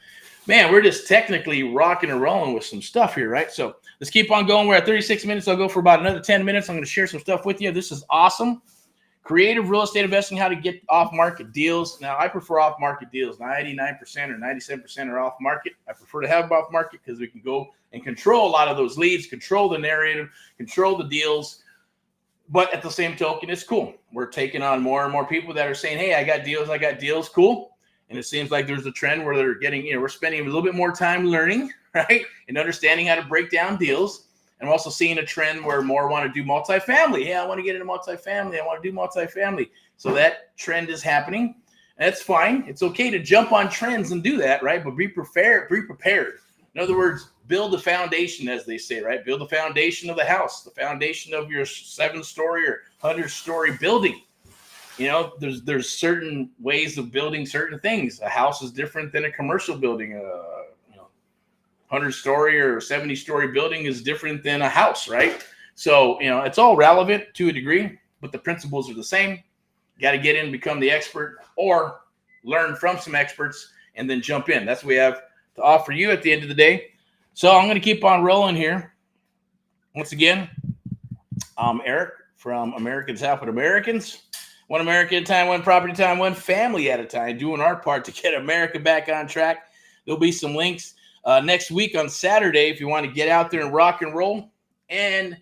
Man, we're just technically rocking and rolling with some stuff here, right? So let's keep on going. We're at 36 minutes. I'll go for about another 10 minutes. I'm going to share some stuff with you. This is awesome. Creative real estate investing, how to get off-market deals. Now, I prefer off-market deals. 99% or 97% are off-market. I prefer to have off-market because we can go and control a lot of those leads, control the narrative, control the deals. But at the same token, it's cool. We're taking on more and more people that are saying, hey, I got deals. Cool. And it seems like there's a trend where they're getting, we're spending a little bit more time learning, right? And understanding how to break down deals. And we're also seeing a trend where more want to do multifamily. Yeah, I want to get into multifamily. I want to do multifamily. So that trend is happening. And that's fine. It's okay to jump on trends and do that, right? But be prepared. In other words, build the foundation, as they say, right? Build the foundation of the house, the foundation of your 7-story or 100-story building. There's certain ways of building certain things. A house is different than a commercial building. 100-story or 70-story building is different than a house, right? So, it's all relevant to a degree, but the principles are the same. You got to get in, become the expert, or learn from some experts and then jump in. That's what we have to offer you at the end of the day. So I'm going to keep on rolling here. Once again, I'm Eric from Americans Helping Americans. One America at a time, one property at a time, one family at a time, doing our part to get America back on track. There'll be some links next week on Saturday if you want to get out there and rock and roll and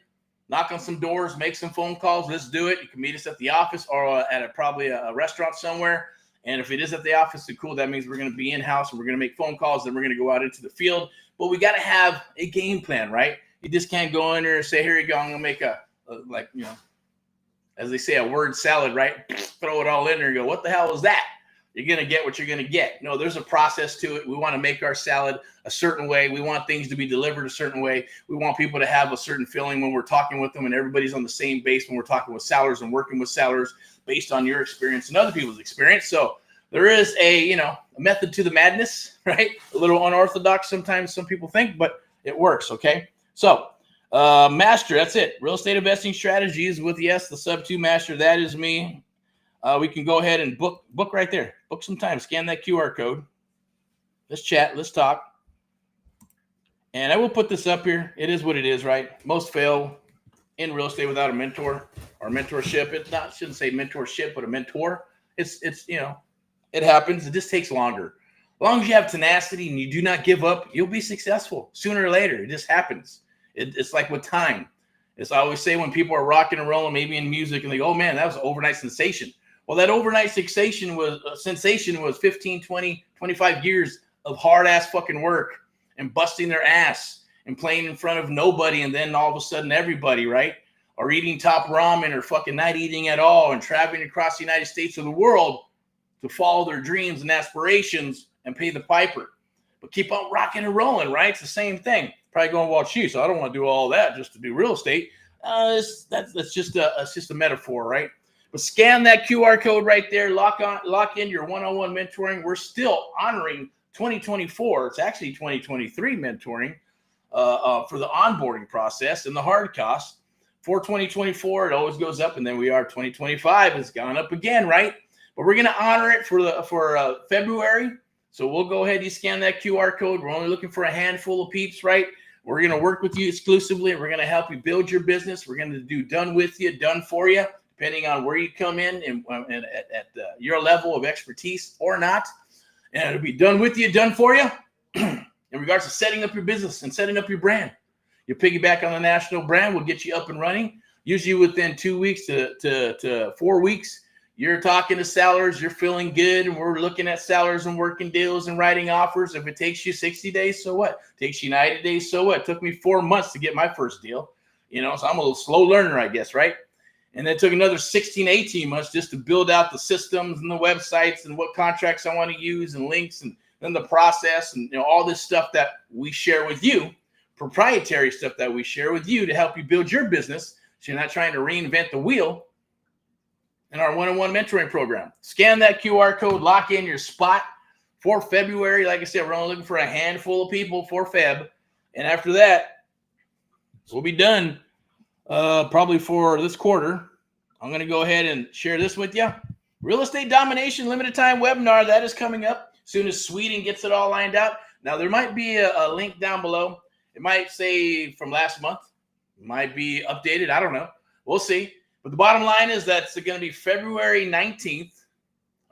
knock on some doors, make some phone calls. Let's do it. You can meet us at the office or at probably a restaurant somewhere. And if it is at the office, then cool. That means we're going to be in-house and we're going to make phone calls. Then we're going to go out into the field. But we got to have a game plan, right? You just can't go in there and say, here you go, I'm going to make as they say, a word salad, right? Throw it all in there and go, what the hell is that? You're going to get what you're going to get. No, there's a process to it. We want to make our salad a certain way. We want things to be delivered a certain way. We want people to have a certain feeling when we're talking with them, and everybody's on the same base when we're talking with sellers and working with sellers based on your experience and other people's experience. So there is a method to the madness, right? A little unorthodox sometimes some people think, but it works, okay? So master, that's it. Real estate investing strategies with the sub 2 master. That is me. We can go ahead and book right there. Book some time. Scan that QR code. Let's chat. Let's talk. And I will put this up here. It is what it is, right? Most fail in real estate without a mentor or mentorship. I shouldn't say mentorship, but a mentor. It's it happens. It just takes longer. As long as you have tenacity and you do not give up, you'll be successful sooner or later. It just happens. It's like with time. As I always say, when people are rocking and rolling, maybe in music, and they go, oh man, that was an overnight sensation. Well, that overnight sensation was 15, 20, 25 years of hard-ass fucking work and busting their ass and playing in front of nobody and then all of a sudden everybody, right? Or eating top ramen or fucking not eating at all and traveling across the United States or the world to follow their dreams and aspirations and pay the piper. But keep on rocking and rolling, right? It's the same thing. Probably going, well, gee, so I don't want to do all that just to do real estate. That's just a metaphor, right? But scan that QR code right there. Lock in your one-on-one mentoring. We're still honoring 2024. It's actually 2023 mentoring for the onboarding process and the hard costs for 2024. It always goes up, and then we are 2025 has gone up again, right? But we're going to honor it for February. So we'll go ahead. You scan that QR code. We're only looking for a handful of peeps, right? We're going to work with you exclusively. We're going to help you build your business. We're going to do done with you, done for you, depending on where you come in and at your level of expertise or not. And it'll be done with you, done for you in regards to setting up your business and setting up your brand. You piggyback on the national brand. We'll get you up and running. Usually within 2 weeks to 4 weeks, you're talking to sellers, you're feeling good, and we're looking at sellers and working deals and writing offers. If it takes you 60 days, so what? It takes you 90 days, so what? It took me 4 months to get my first deal, so I'm a little slow learner, I guess, right? And then it took another 16, 18 months just to build out the systems and the websites and what contracts I want to use and links and then the process and all this stuff that we share with you, proprietary stuff that we share with you to help you build your business so you're not trying to reinvent the wheel. In our one-on-one mentoring program. Scan that QR code, lock in your spot for February. Like I said, we're only looking for a handful of people for Feb. And after that, we'll be done probably for this quarter. I'm going to go ahead and share this with you. Real Estate Domination Limited Time Webinar. That is coming up as soon as Sweden gets it all lined out. Now, there might be a link down below. It might say from last month. It might be updated. I don't know. We'll see. But the bottom line is that it's going to be February 19th.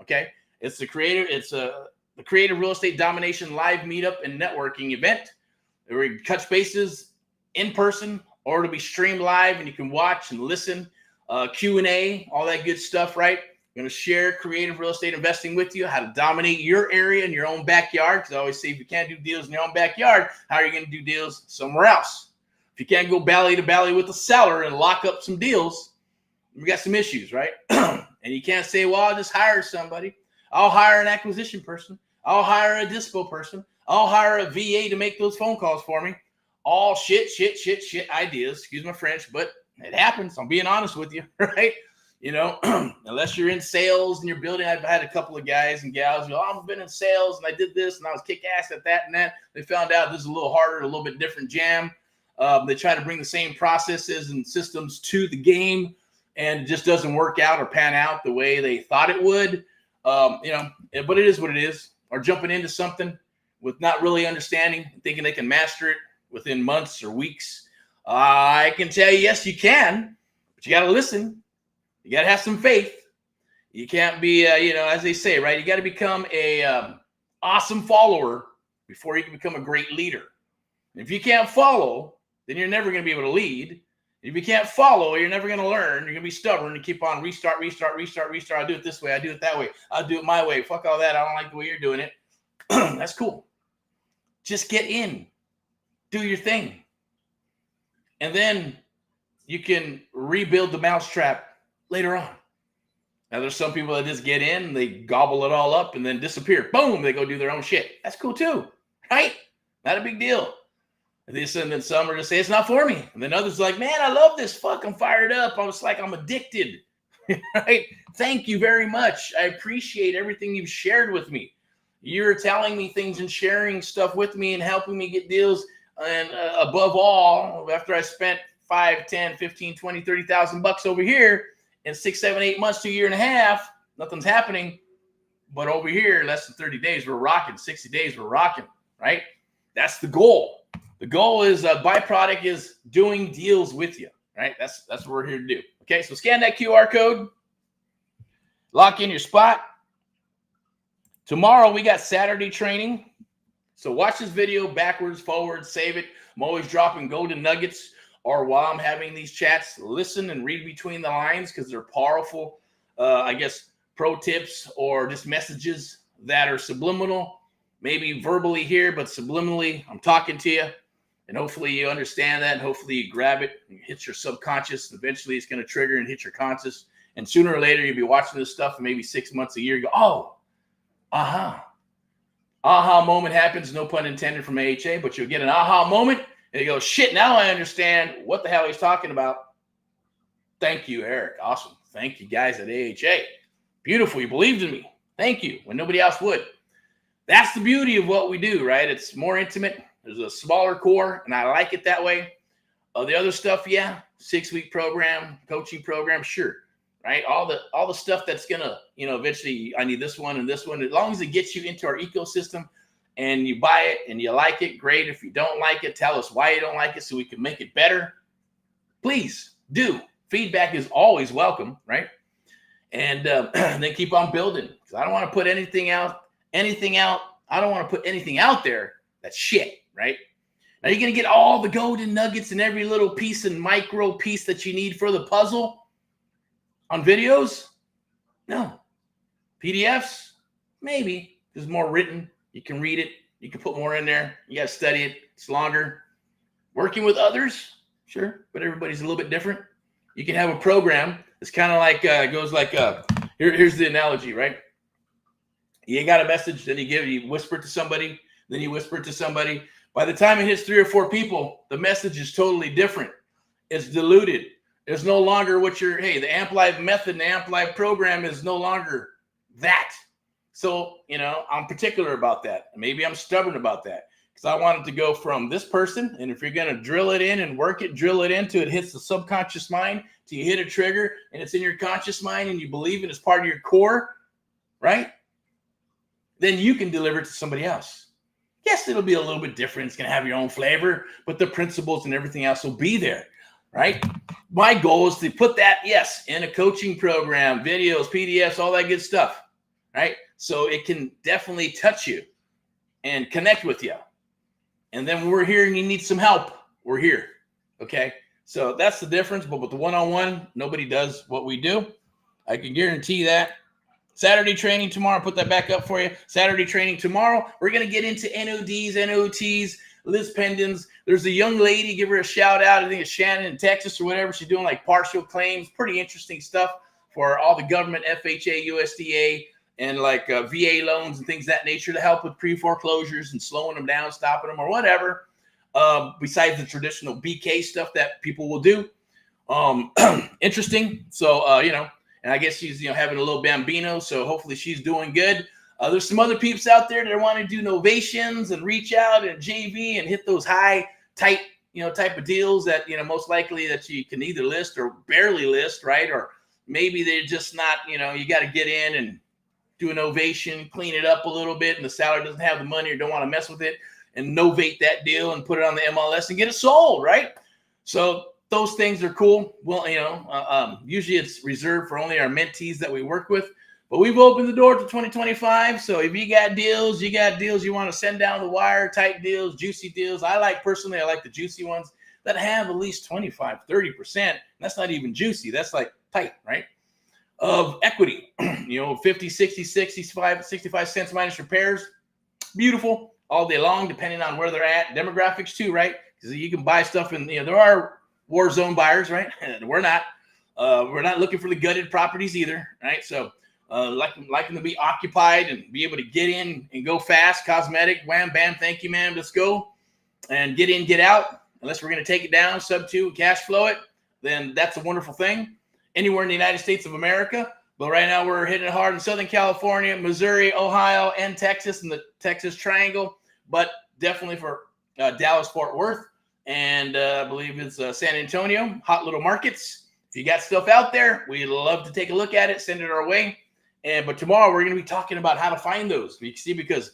Okay, it's the Creative Real Estate Domination live meetup and networking event. Where we touch bases in person, or it'll be streamed live, and you can watch and listen, Q&A, all that good stuff. Right? I'm going to share creative real estate investing with you, how to dominate your area in your own backyard. Because I always say, if you can't do deals in your own backyard, how are you going to do deals somewhere else? If you can't go belly to belly with the seller and lock up some deals, we got some issues, right? And you can't say, well, I'll just hire somebody. I'll hire an acquisition person. I'll hire a dispo person. I'll hire a VA to make those phone calls for me. All shit ideas. Excuse my French, but it happens. I'm being honest with you, right? Unless you're in sales and you're building. I've had a couple of guys and gals go, I've been in sales and I did this and I was kick ass at that and that. They found out this is a little harder, a little bit different jam. They try to bring the same processes and systems to the game, and it just doesn't work out or pan out the way they thought it would, but it is what it is. Or jumping into something with not really understanding, thinking they can master it within months or weeks. I can tell you, yes, you can, but you got to listen. You got to have some faith. You can't be, as they say, right? You got to become a awesome follower before you can become a great leader. And if you can't follow, then you're never going to be able to lead. If you can't follow, you're never going to learn. You're going to be stubborn and keep on restart. I'll do it this way. I'll do it that way. I'll do it my way. Fuck all that. I don't like the way you're doing it. That's cool. Just get in. Do your thing. And then you can rebuild the mousetrap later on. Now, there's some people that just get in, they gobble it all up, and then disappear. Boom, they go do their own shit. That's cool too, right? Not a big deal. And then some are just say, it's not for me. And then others are like, man, I love this. Fuck, I'm fired up. I was like, I'm addicted. Right? Thank you very much. I appreciate everything you've shared with me. You're telling me things and sharing stuff with me and helping me get deals. And above all, after I spent 5, 10, 15, 20, 30,000 bucks over here in 6, 7, 8 months to a year and a half, nothing's happening. But over here, less than 30 days, we're rocking. 60 days, we're rocking, right? That's the goal. The goal is byproduct is doing deals with you, right? That's what we're here to do. Okay, so scan that QR code, lock in your spot. Tomorrow we got Saturday training. So watch this video backwards, forwards, save it. I'm always dropping golden nuggets, or while I'm having these chats, listen and read between the lines because they're powerful, pro tips or just messages that are subliminal, maybe verbally here, but subliminally I'm talking to you. And hopefully you understand that, and hopefully you grab it and it hits your subconscious. Eventually it's going to trigger and hit your conscious. And sooner or later you'll be watching this stuff, and maybe 6 months, a year, you go, oh, aha moment happens, no pun intended from AHA, but you'll get an aha moment, and you go, shit, now I understand what the hell he's talking about. Thank you, Eric. Awesome. Thank you guys at AHA. Beautiful. You believed in me. Thank you, when nobody else would. That's the beauty of what we do, right? It's more intimate. There's a smaller core, and I like it that way. The other stuff, yeah, 6-week program, coaching program, sure, right? All the stuff that's gonna, eventually I need this one and this one. As long as it gets you into our ecosystem and you buy it and you like it, great. If you don't like it, tell us why you don't like it so we can make it better. Please do. Feedback is always welcome, right? And then keep on building. Because I don't want to put anything out. I don't want to put anything out there that's shit, right? Are you going to get all the golden nuggets and every little piece and micro piece that you need for the puzzle on videos? No. PDFs? Maybe. There's more written. You can read it. You can put more in there. You got to study it. It's longer. Working with others? Sure. But everybody's a little bit different. You can have a program. It's kind of like, goes like, here's the analogy, right? You got a message, then you whisper it to somebody, then you whisper it to somebody. By the time it hits 3 or 4 people, the message is totally different. It's diluted. There's no longer the AmpLive method and the AmpLive program is no longer that. So, I'm particular about that. Maybe I'm stubborn about that because I want it to go from this person. And if you're going to drill it in and work it, drill it into it hits the subconscious mind till you hit a trigger and it's in your conscious mind and you believe it as part of your core, right? Then you can deliver it to somebody else. Yes, it'll be a little bit different. It's going to have your own flavor, but the principles and everything else will be there, right? My goal is to put that, yes, in a coaching program, videos, PDFs, all that good stuff, right? So it can definitely touch you and connect with you. And then when we're here and you need some help, we're here, okay? So that's the difference. But with the one-on-one, nobody does what we do. I can guarantee that. Saturday training tomorrow. Put that back up for you. Saturday training tomorrow. We're going to get into NODs, NOTs, Liz Pendens. There's a young lady. Give her a shout out. I think it's Shannon in Texas or whatever. She's doing like partial claims. Pretty interesting stuff for all the government, FHA, USDA, and like VA loans and things of that nature to help with pre-foreclosures and slowing them down, stopping them or whatever. Besides the traditional BK stuff that people will do. Interesting. So, and I guess she's, having a little bambino. So hopefully she's doing good. There's some other peeps out there that want to do novations and reach out and JV and hit those high, tight, type of deals that, most likely that you can either list or barely list, right? Or maybe they're just not, you got to get in and do an ovation, clean it up a little bit, and the seller doesn't have the money or don't want to mess with it and novate that deal and put it on the MLS and get it sold, right? So those things are cool. Well, usually it's reserved for only our mentees that we work with, but we've opened the door to 2025. So if you got deals you want to send down the wire, tight deals, juicy deals. I like the juicy ones that have at least 25, 30%. That's not even juicy. That's like tight, right? Of equity, 50, 60, 65 cents minus repairs. Beautiful all day long, depending on where they're at. Demographics too, right? Because you can buy stuff in, there are war zone buyers, right? We're not looking for the gutted properties either, right? So liking to be occupied and be able to get in and go fast, cosmetic, wham, bam, thank you, ma'am, let's go. And get in, get out. Unless we're going to take it down, sub 2, cash flow it, then that's a wonderful thing. Anywhere in the United States of America. But right now we're hitting it hard in Southern California, Missouri, Ohio, and Texas, in the Texas Triangle. But definitely for Dallas, Fort Worth. And I believe it's San Antonio, hot little markets. If you got stuff out there, we'd love to take a look at it, send it our way. But tomorrow we're going to be talking about how to find those. You see, because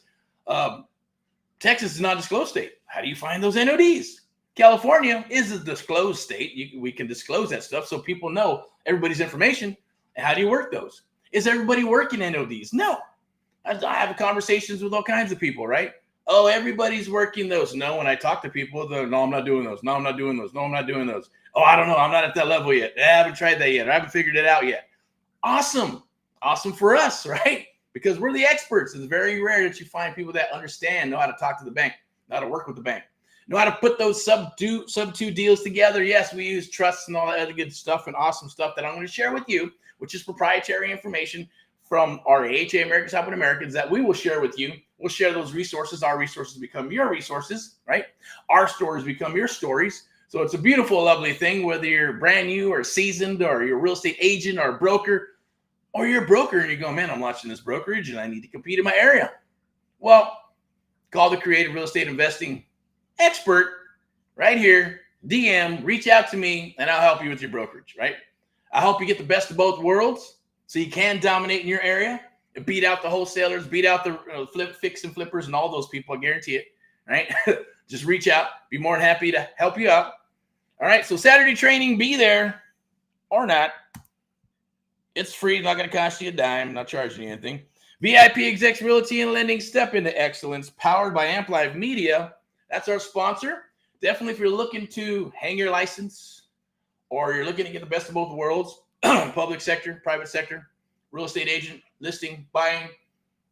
Texas is not a disclosed state. How do you find those NODs? California is a disclosed state. We can disclose that stuff so people know everybody's information. And how do you work those? Is everybody working NODs? No. I have conversations with all kinds of people, right? Oh, everybody's working those. No, when I talk to people, no, I'm not doing those. No, I'm not doing those. No, I'm not doing those. Oh, I don't know. I'm not at that level yet. I haven't tried that yet. I haven't figured it out yet. Awesome. Awesome for us, right? Because we're the experts. It's very rare that you find people that understand, know how to talk to the bank, know how to work with the bank, know how to put those sub two deals together. Yes, we use trusts and all that other good stuff and awesome stuff that I'm going to share with you, which is proprietary information from our AHA Americans Helping Americans that we will share with you. We'll share those resources. Our resources become your resources, right? Our stories become your stories. So it's a beautiful, lovely thing, whether you're brand new or seasoned or you're a real estate agent or a broker, or you're a broker and you go, man, I'm launching this brokerage and I need to compete in my area. Well, call the creative real estate investing expert right here, DM, reach out to me, and I'll help you with your brokerage, right? I'll help you get the best of both worlds so you can dominate in your area and beat out the wholesalers, beat out the fix and flippers and all those people. I guarantee it, right? Just reach out. Be more than happy to help you out. All right, so Saturday training, be there or not. It's free. Not going to cost you a dime. Not charging you anything. VIP Execs Realty and Lending, Step into Excellence, powered by Amplive Media. That's our sponsor. Definitely, if you're looking to hang your license or you're looking to get the best of both worlds, public sector, private sector, real estate agent, listing, buying,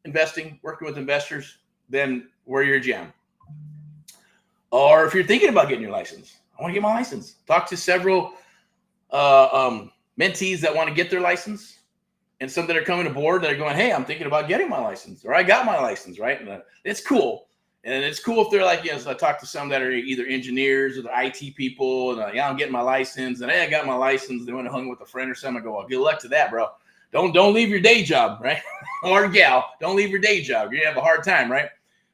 investing, working with investors, then we're your jam. Or if you're thinking about getting your license, I want to get my license. Talk to several mentees that want to get their license and some that are coming aboard that are going, hey, I'm thinking about getting my license, or I got my license, right? And it's cool. And it's cool if they're like, yes, I talk to some that are either engineers or the IT people, and yeah, I'm getting my license, and hey, I got my license. They went and hung with a friend or something. I go, well, good luck to that, bro. Don't leave your day job, right? Or gal, don't leave your day job. You're gonna have a hard time, right?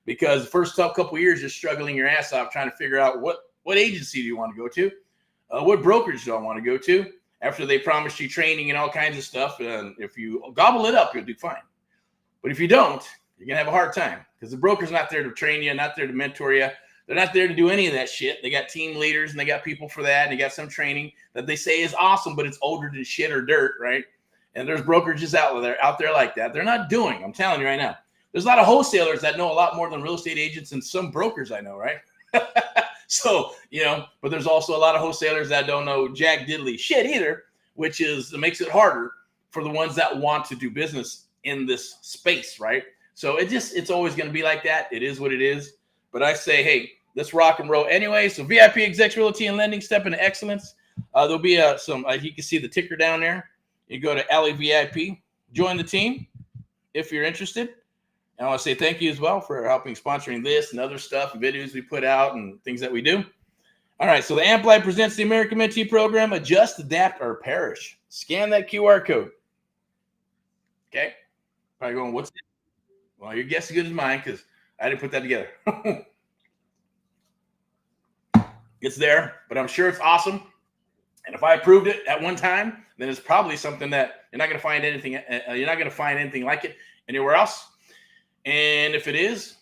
Because the first couple of years, you're struggling your ass off trying to figure out what agency do you want to go to, what brokerage do I want to go to. After they promised you training and all kinds of stuff, and if you gobble it up, you'll do fine. But if you don't, you're going to have a hard time because the broker's not there to train you, not there to mentor you. They're not there to do any of that shit. They got team leaders and they got people for that. And they got some training that they say is awesome, but it's older than shit or dirt, right? And there's brokerages out there like that. They're not doing, I'm telling you right now. There's a lot of wholesalers that know a lot more than real estate agents and some brokers I know, right? So, but there's also a lot of wholesalers that don't know jack diddly shit either, which makes it harder for the ones that want to do business in this space, right? So it's always going to be like that. It is what it is. But I say, hey, let's rock and roll anyway. So VIP Execs Realty and Lending, Step into Excellence. There'll be some, you can see the ticker down there. You go to Alley VIP, join the team if you're interested. And I want to say thank you as well for helping sponsoring this and other stuff, videos we put out and things that we do. All right, so the Amplive presents the American Mentee Program, Adjust, Adapt, or Perish. Scan that QR code. Okay? Probably going, what's it? Well, your guess is as good as mine because I didn't put that together. It's there, but I'm sure it's awesome. And if I approved it at one time, then it's probably something that you're not going to find anything. You're not going to find anything like it anywhere else. And if it is,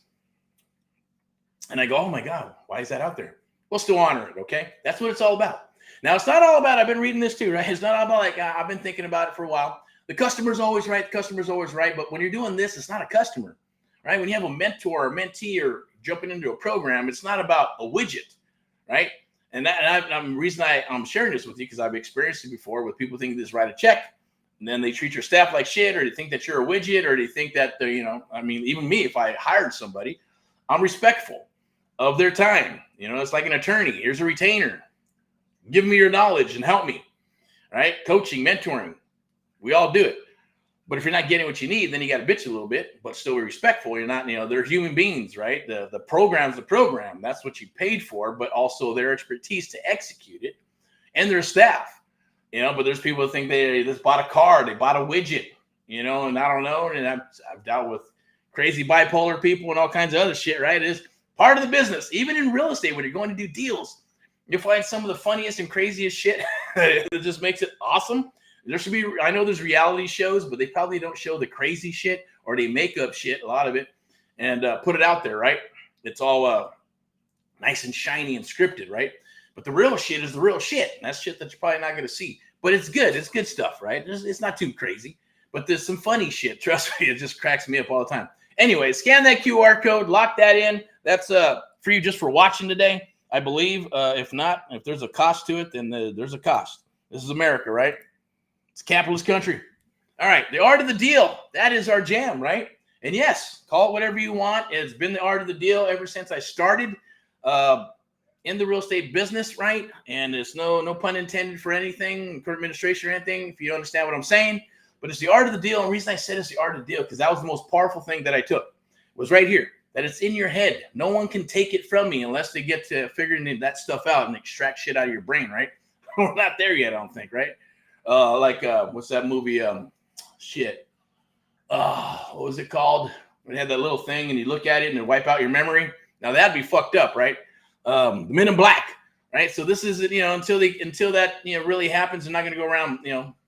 and I go, oh my God, why is that out there? We'll still honor it, okay? That's what it's all about. Now, it's not all about, I've been reading this too, right? It's not all about like, I've been thinking about it for a while. The customer's always right. The customer's always right. But when you're doing this, it's not a customer, right? When you have a mentor or mentee or jumping into a program, it's not about a widget, right? And the reason I'm sharing this with you because I've experienced it before with people thinking this write a check. And then they treat your staff like shit, or they think that you're a widget, or they think that they're, even me, if I hired somebody, I'm respectful of their time. It's like an attorney. Here's a retainer. Give me your knowledge and help me, right? Coaching, mentoring. We all do it. But if you're not getting what you need, then you got to bitch a little bit, but still be respectful. You're not, they're human beings, right? The program's the program. That's what you paid for, but also their expertise to execute it and their staff. But there's people who think they just bought a car, they bought a widget, and I don't know. And I've dealt with crazy bipolar people and all kinds of other shit, right? It is part of the business. Even in real estate, when you're going to do deals, you'll find some of the funniest and craziest shit that just makes it awesome. There should be, I know there's reality shows, but they probably don't show the crazy shit, or they make up shit, a lot of it, and put it out there, right? It's all nice and shiny and scripted, right? But the real shit is the real shit. And that's shit that you're probably not going to see. But it's good. It's good stuff, right? It's not too crazy. But there's some funny shit. Trust me, it just cracks me up all the time. Anyway, scan that QR code. Lock that in. That's for you just for watching today, I believe. If not, if there's a cost to it, then there's a cost. This is America, right? It's a capitalist country. All right, the art of the deal. That is our jam, right? And yes, call it whatever you want. It's been the art of the deal ever since I started in the real estate business, right? And it's no pun intended for anything, for administration or anything, if you understand what I'm saying. But it's the art of the deal. And the reason I said it's the art of the deal, because that was the most powerful thing that I took, was right here, that it's in your head. No one can take it from me unless they get to figuring that stuff out and extract shit out of your brain, right? We're not there yet, I don't think, right? What's that movie? What was it called? When it had that little thing and you look at it and it wipe out your memory. Now that'd be fucked up, right? The Men in Black. right? So this is, until that, really happens, they're not going to go around,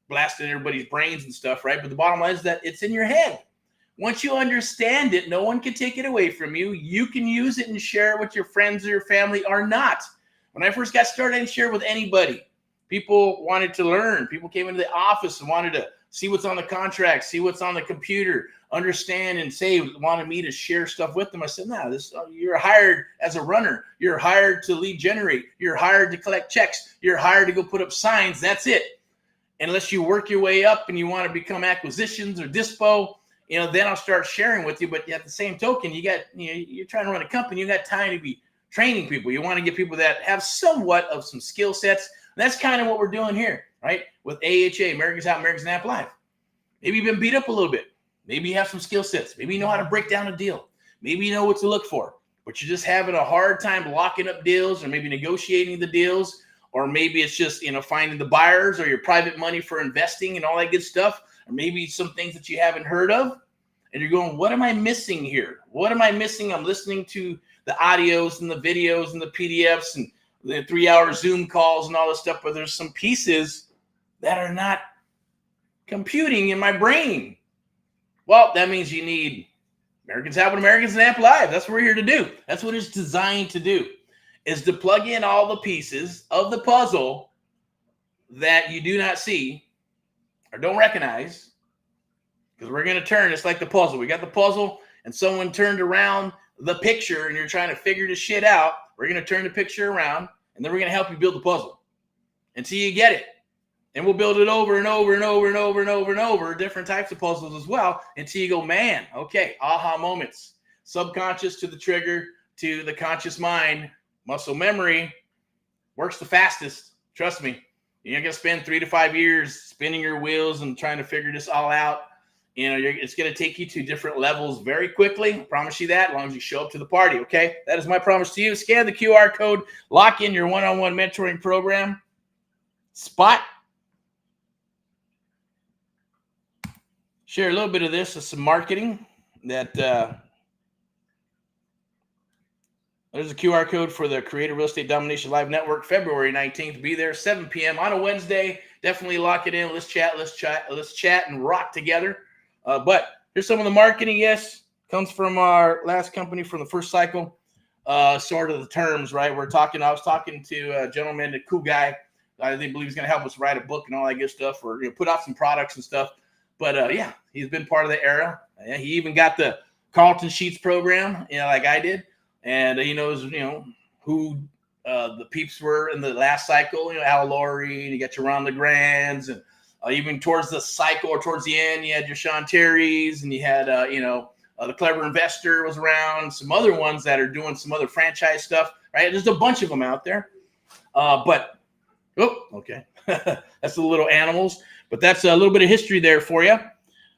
blasting everybody's brains and stuff, right? But the bottom line is that it's in your head. Once you understand it, no one can take it away from you. You can use it and share it with your friends or your family or not. When I first got started, I didn't share it with anybody. People wanted to learn. People came into the office and wanted to see what's on the contract, see what's on the computer, understand and say, wanted me to share stuff with them. I said, no, you're hired as a runner. You're hired to lead generate. You're hired to collect checks. You're hired to go put up signs. That's it. Unless you work your way up and you want to become acquisitions or dispo, then I'll start sharing with you. But at the same token, you're trying to run a company. You got time to be training people. You want to get people that have somewhat of some skill sets. And that's kind of what we're doing here, right? With AHA, Americans Out, Americans Nap Live. Maybe you've been beat up a little bit. Maybe you have some skill sets. Maybe you know how to break down a deal. Maybe you know what to look for, but you're just having a hard time locking up deals or maybe negotiating the deals, or maybe it's just, finding the buyers or your private money for investing and all that good stuff, or maybe some things that you haven't heard of. And you're going, what am I missing here? What am I missing? I'm listening to the audios and the videos and the PDFs and the 3-hour Zoom calls and all this stuff, but there's some pieces that are not computing in my brain. Well, that means you need Americans Happen, Americans Nap Live. That's what we're here to do. That's what it's designed to do, is to plug in all the pieces of the puzzle that you do not see or don't recognize, because we're going to turn. It's like the puzzle. We got the puzzle and someone turned around the picture and you're trying to figure this shit out. We're going to turn the picture around and then we're going to help you build the puzzle until you get it. And we'll build it over and over and over and over and over and over, different types of puzzles as well, until you go, man, okay, aha moments. Subconscious to the trigger to the conscious mind. Muscle memory works the fastest. Trust me. You're going to spend 3 to 5 years spinning your wheels and trying to figure this all out. It's going to take you to different levels very quickly. I promise you that, as long as you show up to the party, okay? That is my promise to you. Scan the QR code. Lock in your one-on-one mentoring program. Spot. Share a little bit of this as some marketing that there's a QR code for the Creative Real Estate Domination Live Network, February 19th. Be there 7 p.m. on a Wednesday. Definitely lock it in. Let's chat and rock together. But here's some of the marketing. Yes, comes from our last company from the first cycle. Sort of the terms, right? I was talking to a gentleman, a cool guy. I believe he's going to help us write a book and all that good stuff, or put out some products and stuff. But yeah, he's been part of the era. He even got the Carlton Sheets program, like I did. And he knows, who the peeps were in the last cycle. Al Laurie, you got your Ron LeGrands, and even towards the cycle or towards the end, you had your Sean Terry's, and you had, the Clever Investor was around. Some other ones that are doing some other franchise stuff, right? There's a bunch of them out there. Okay, that's the little animals. But that's a little bit of history there for you.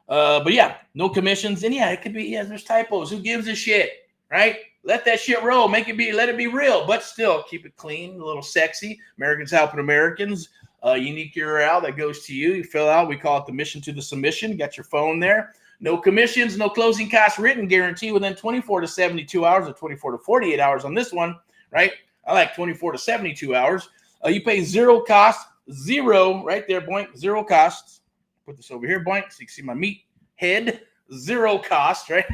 But yeah, no commissions. And yeah, it could be, there's typos. Who gives a shit, right? Let that shit roll. Let it be real, but still keep it clean, a little sexy. Americans Helping Americans, unique URL that goes to you. You fill out, we call it the mission to the submission. You got your phone there. No commissions, no closing costs, written guarantee within 24 to 72 hours or 24 to 48 hours on this one, right? I like 24 to 72 hours. You pay zero cost. Zero right there, Boink. Zero costs. Put this over here, Boink, so you can see my meat head. Zero cost, right?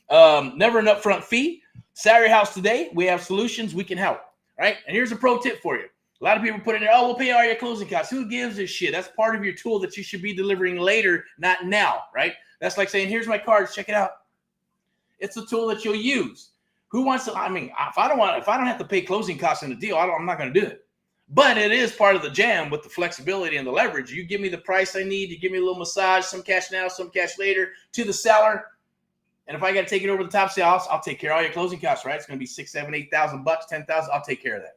Never an upfront fee. Sell your house today. We have solutions. We can help, right? And here's a pro tip for you. A lot of people put in there, we'll pay all your closing costs. Who gives a shit? That's part of your tool that you should be delivering later, not now, right? That's like saying, here's my cards. Check it out. It's a tool that you'll use. Who wants to? If I don't have to pay closing costs in a deal, I'm not going to do it. But it is part of the jam with the flexibility and the leverage. You give me the price I need. You give me a little massage, some cash now, some cash later to the seller. And if I got to take it over the top, say, I'll take care of all your closing costs, right? It's going to be $6,000, $7,000, $8,000, $10,000. I'll take care of that.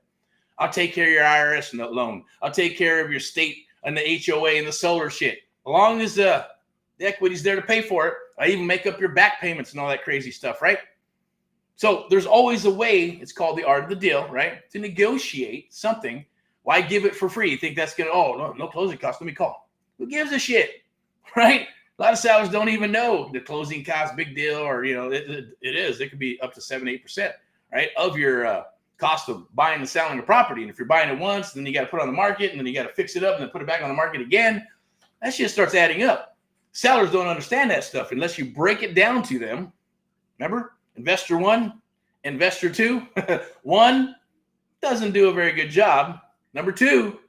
I'll take care of your IRS loan. I'll take care of your state and the HOA and the solar shit. As long as the equity's there to pay for it, I even make up your back payments and all that crazy stuff, right? So there's always a way, it's called the art of the deal, right? To negotiate something. Why give it for free? You think that's going to, no closing costs. Let me call. Who gives a shit, right? A lot of sellers don't even know the closing cost, big deal, or, it is. It could be up to 7-8%, right, of your cost of buying and selling a property. And if you're buying it once, then you got to put it on the market, and then you got to fix it up and then put it back on the market again. That shit starts adding up. Sellers don't understand that stuff unless you break it down to them. Remember, investor one, investor two. One doesn't do a very good job. Number two,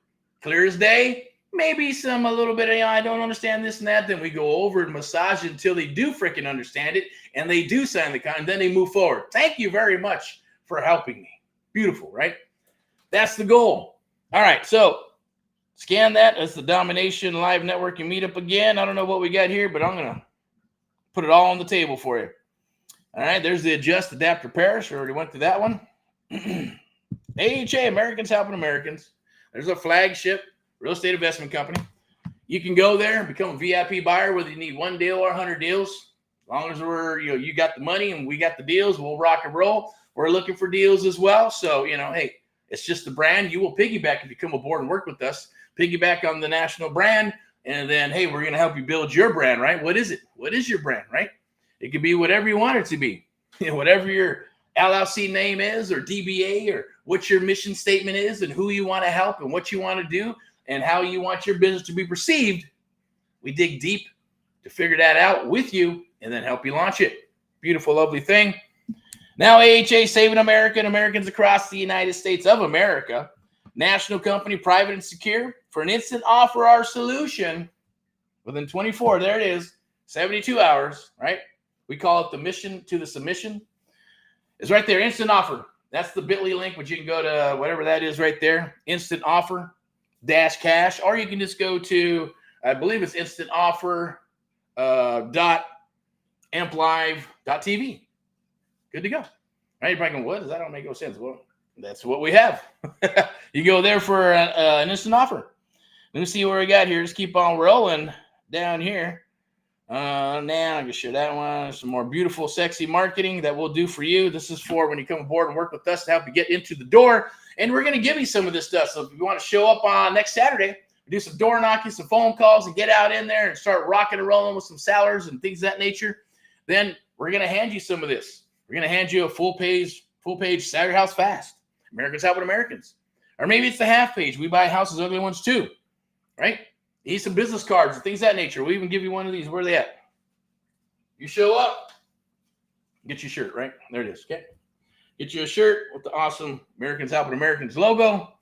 clear as day. Maybe a little bit of, I don't understand this and that. Then we go over and massage it until they do freaking understand it and they do sign the contract, and then they move forward. Thank you very much for helping me. Beautiful, right? That's the goal. All right, so scan that. That's the Domination Live Networking Meetup again. I don't know what we got here, but I'm going to put it all on the table for you. All right, there's the Adjust, Adapt, Repair. So I already went through that one. AHA, Americans Helping Americans. There's a flagship real estate investment company. You can go there and become a VIP buyer, whether you need 1 deal or 100 deals. As long as you got the money and we got the deals, we'll rock and roll. We're looking for deals as well. So, hey, it's just the brand. You will piggyback if you come aboard and work with us. Piggyback on the national brand. And then, hey, we're going to help you build your brand, right? What is it? What is your brand, right? It could be whatever you want it to be. Whatever your LLC name is, or DBA, or what your mission statement is, and who you want to help and what you want to do and how you want your business to be perceived. We dig deep to figure that out with you and then help you launch it. Beautiful, lovely thing. Now AHA, Saving America and Americans across the United States of America. National company, private and secure. For an instant offer, our solution within 24, there it is, 72 hours, right? We call it the mission to the submission. It's right there, instant offer. That's the bit.ly link, which you can go to whatever that is right there, instant offer -cash, or you can just go to, I believe it's instant offer .amplive.tv. Good to go. All right, you're probably going, what? That don't make no sense. Well, that's what we have. You go there for an instant offer. Let me see what we got here. Just keep on rolling down here. Now I can share that one. Some more beautiful, sexy marketing that we'll do for you. This is for when you come aboard and work with us to help you get into the door. And we're going to give you some of this stuff. So if you want to show up on next Saturday, do some door knocking, some phone calls, and get out in there and start rocking and rolling with some sellers and things of that nature, then we're going to hand you some of this. We're going to hand you a full page Sell Your House Fast. Americans Helping Americans. Or maybe it's the half page. We buy houses, ugly ones too, right? You need some business cards and things of that nature. We even give you one of these. Where are they at? You show up, get your shirt, right? There it is, okay? Get you a shirt with the awesome Americans Helping Americans logo.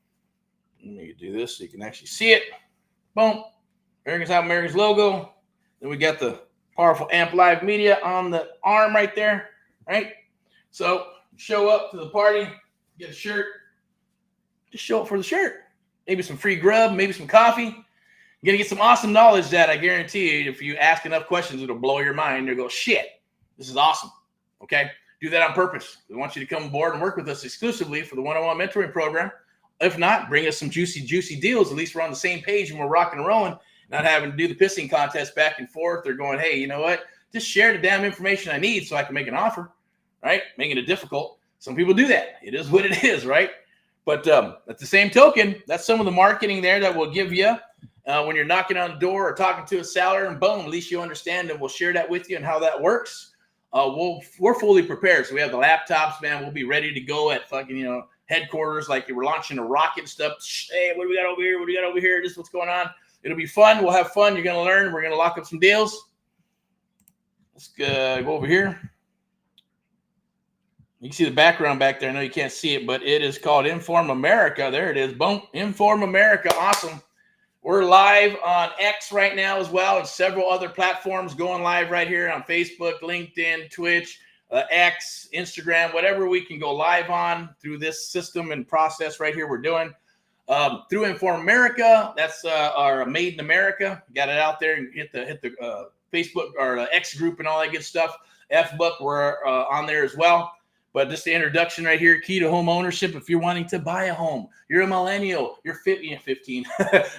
Let me do this so you can actually see it. Boom. Americans Helping Americans logo. Then we got the powerful Amp Live Media on the arm right there, right? So show up to the party, get a shirt. Just show up for the shirt. Maybe some free grub, maybe some coffee. You're going to get some awesome knowledge that I guarantee you, if you ask enough questions, it'll blow your mind. You'll go, shit, this is awesome. Okay? Do that on purpose. We want you to come aboard and work with us exclusively for the one-on-one mentoring program. If not, bring us some juicy deals. At least we're on the same page and we're rocking and rolling, not having to do the pissing contest back and forth. They're going, hey, you know what? Just share the damn information I need so I can make an offer, right? Making it difficult. Some people do that. It is what it is, right? But at the same token, that's some of the marketing there that we'll give you when you're knocking on the door or talking to a seller, and boom, at least you understand, and we'll share that with you and how that works. We're fully prepared. So we have the laptops, man. We'll be ready to go at fucking, headquarters, like we're launching a rocket and stuff. Hey, what do we got over here? What do we got over here? This is what's going on. It'll be fun. We'll have fun. You're going to learn. We're going to lock up some deals. Let's go over here. You can see the background back there. I know you can't see it, but it is called Inform America. There it is. Boom. Inform America. Awesome. We're live on X right now as well, and several other platforms going live right here on Facebook, LinkedIn, Twitch, X, Instagram, whatever we can go live on through this system and process right here we're doing. Through Inform America, that's our Made in America. Got it out there, and hit the Facebook or X group and all that good stuff. F-Book, we're on there as well. But just the introduction right here, key to home ownership. If you're wanting to buy a home, you're a millennial, you're 15,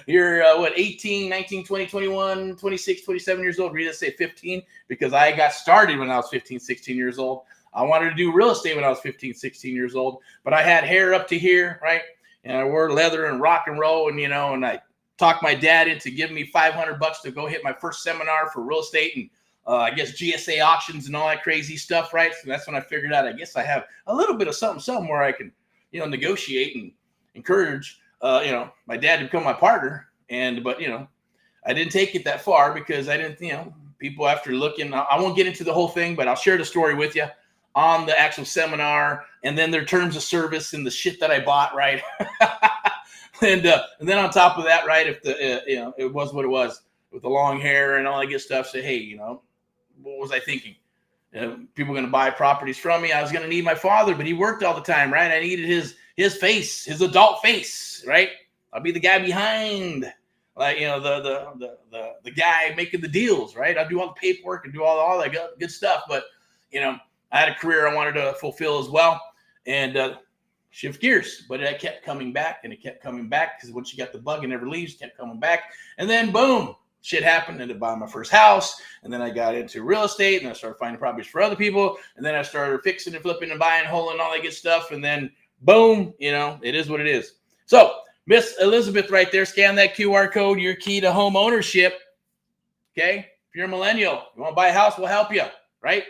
you're 18, 19, 20, 21, 26, 27 years old. Read it, say 15, because I got started when I was 15, 16 years old. I wanted to do real estate when I was 15, 16 years old, but I had hair up to here, right? And I wore leather and rock and roll, and and I talked my dad into giving me $500 to go hit my first seminar for real estate and I guess GSA auctions and all that crazy stuff, right? So that's when I figured out, I guess I have a little bit of something where I can negotiate and encourage, my dad to become my partner. But I didn't take it that far because I didn't, people after looking, I won't get into the whole thing, but I'll share the story with you on the actual seminar, and then their terms of service and the shit that I bought, right? and then on top of that, right, if it was what it was with the long hair and all that good stuff, say, hey, what was I thinking? People were going to buy properties from me. I was going to need my father, but he worked all the time, right? I needed his face, his adult face, right? I'll be the guy behind, like, the guy making the deals, right? I'll do all the paperwork and do all that good stuff. But, I had a career I wanted to fulfill as well, and shift gears. But I kept coming back, and it kept coming back because once you got the bug, it never leaves. Kept coming back, and then boom, shit happened. Ended up buying my first house, and then I got into real estate, and I started finding properties for other people, and then I started fixing and flipping and buying, whole and all that good stuff, and then boom, it is what it is. So Miss Elizabeth right there, scan that QR code, your key to home ownership. Okay, if you're a millennial, you want to buy a house, we'll help you, right?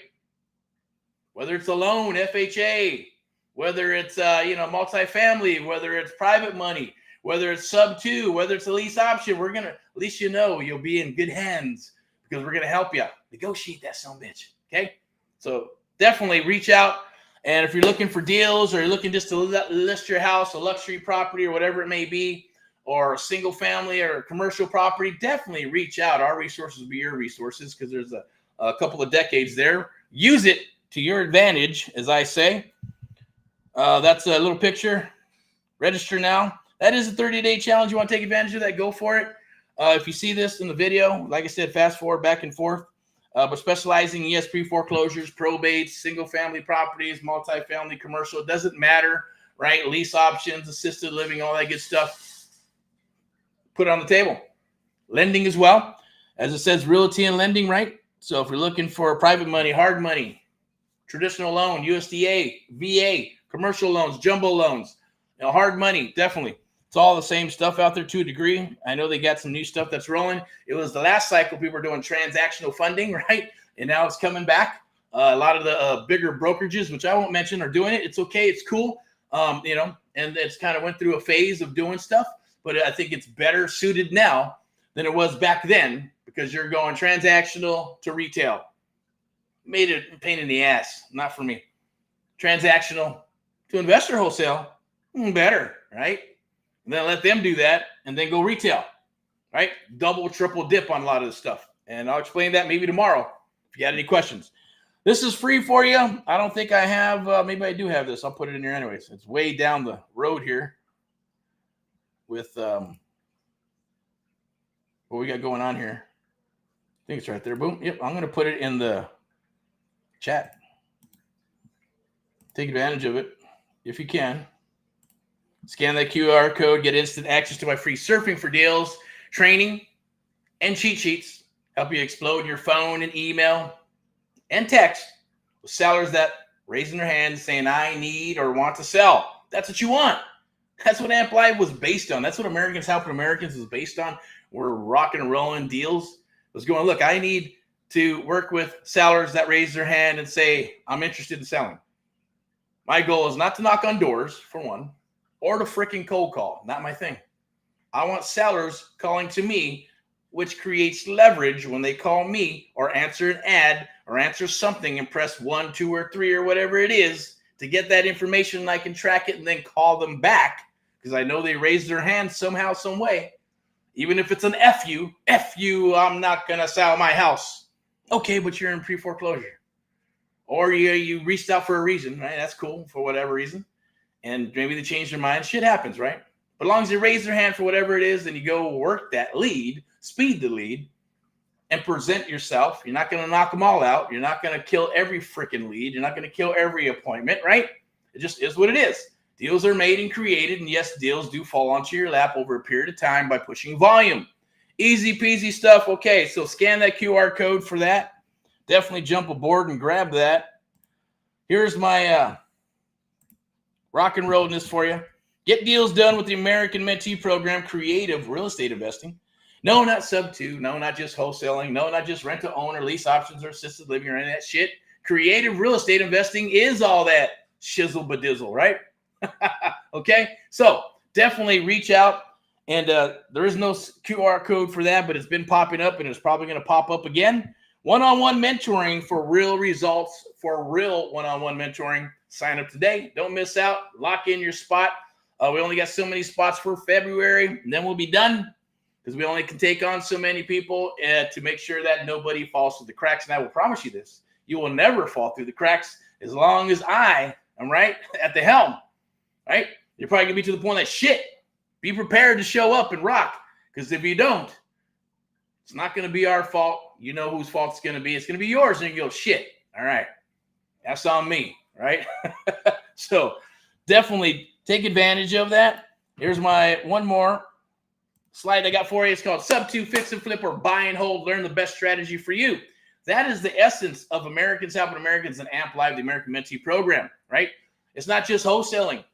Whether it's a loan, FHA, whether it's multifamily, whether it's private money, whether it's sub 2, whether it's a lease option, we're gonna, at least you'll be in good hands because we're gonna help you negotiate that son of a bitch. Okay, so definitely reach out, and if you're looking for deals or you're looking just to list your house, a luxury property or whatever it may be, or a single family or a commercial property, definitely reach out. Our resources will be your resources because there's a couple of decades there. Use it to your advantage, as I say. That's a little picture. Register now. That is a 30-day challenge. You want to take advantage of that, go for it. If you see this in the video, like I said, fast forward back and forth. But specializing in pre-foreclosures, probates, single-family properties, multifamily, commercial, it doesn't matter, right? Lease options, assisted living, all that good stuff. Put it on the table. Lending as well. As it says, realty and lending, right? So if you're looking for private money, hard money, traditional loan, USDA, VA, commercial loans, jumbo loans, hard money, definitely. It's all the same stuff out there to a degree. I know they got some new stuff that's rolling. It was the last cycle people were doing transactional funding, right? And now it's coming back. A lot of the bigger brokerages, which I won't mention, are doing it. It's okay. It's cool. And it's kind of went through a phase of doing stuff. But I think it's better suited now than it was back then because you're going transactional to retail. Made it a pain in the ass. Not for me. Transactional to investor wholesale, better, right? And then let them do that and then go retail, right? Double, triple dip on a lot of this stuff. And I'll explain that maybe tomorrow if you got any questions. This is free for you. I don't think I have, maybe I do have this. I'll put it in here anyways. It's way down the road here with what we got going on here. I think it's right there. Boom. Yep. I'm going to put it in the chat. Take advantage of it if you can. Scan that QR code, get instant access to my free surfing for deals, training, and cheat sheets. Help you explode your phone and email and text with sellers that raising their hands saying, I need or want to sell. That's what you want. That's what Amp Live was based on. That's what Americans Helping Americans is based on. We're rocking and rolling deals. It was going, look, I need to work with sellers that raise their hand and say, I'm interested in selling. My goal is not to knock on doors, for one, or to freaking cold call. Not my thing. I want sellers calling to me, which creates leverage when they call me or answer an ad or answer something and press 1, 2, or 3 or whatever it is to get that information, and I can track it and then call them back because I know they raised their hand somehow, some way. Even if it's an F you, I'm not going to sell my house. Okay, but you're in pre-foreclosure. Or you reached out for a reason, right? That's cool for whatever reason. And maybe they changed their mind. Shit happens, right? But as long as they raise their hand for whatever it is, then you go work that lead, speed the lead, and present yourself. You're not going to knock them all out. You're not going to kill every freaking lead. You're not going to kill every appointment, right? It just is what it is. Deals are made and created, and yes, deals do fall onto your lap over a period of time by pushing volume. Easy peasy stuff. Okay, so scan that QR code for that. Definitely jump aboard and grab that. Here's my rock and rollness for you. Get deals done with the American Mentee Program, Creative Real Estate Investing. No, not sub 2. No, not just wholesaling. No, not just rent to own or lease options or assisted living or any of that shit. Creative real estate investing is all that shizzle badizzle, right? Okay, so definitely reach out. And there is no QR code for that, but it's been popping up and it's probably going to pop up again. One-on-one mentoring for real results, for real one-on-one mentoring. Sign up today. Don't miss out. Lock in your spot. We only got so many spots for February, and then we'll be done because we only can take on so many people to make sure that nobody falls through the cracks. And I will promise you this. You will never fall through the cracks as long as I am right at the helm, right? You're probably going to be to the point that shit. Be prepared to show up and rock, because if you don't, it's not going to be our fault. You know whose fault it's going to be. It's going to be yours, and you go, shit, all right, that's on me, right? So definitely take advantage of that. Here's my one more slide I got for you. It's called Sub 2 Fix and Flip, or Buy and Hold. Learn the best strategy for you. That is the essence of Americans Helping Americans and Amp Live, the American Mentee program, right? It's not just wholesaling.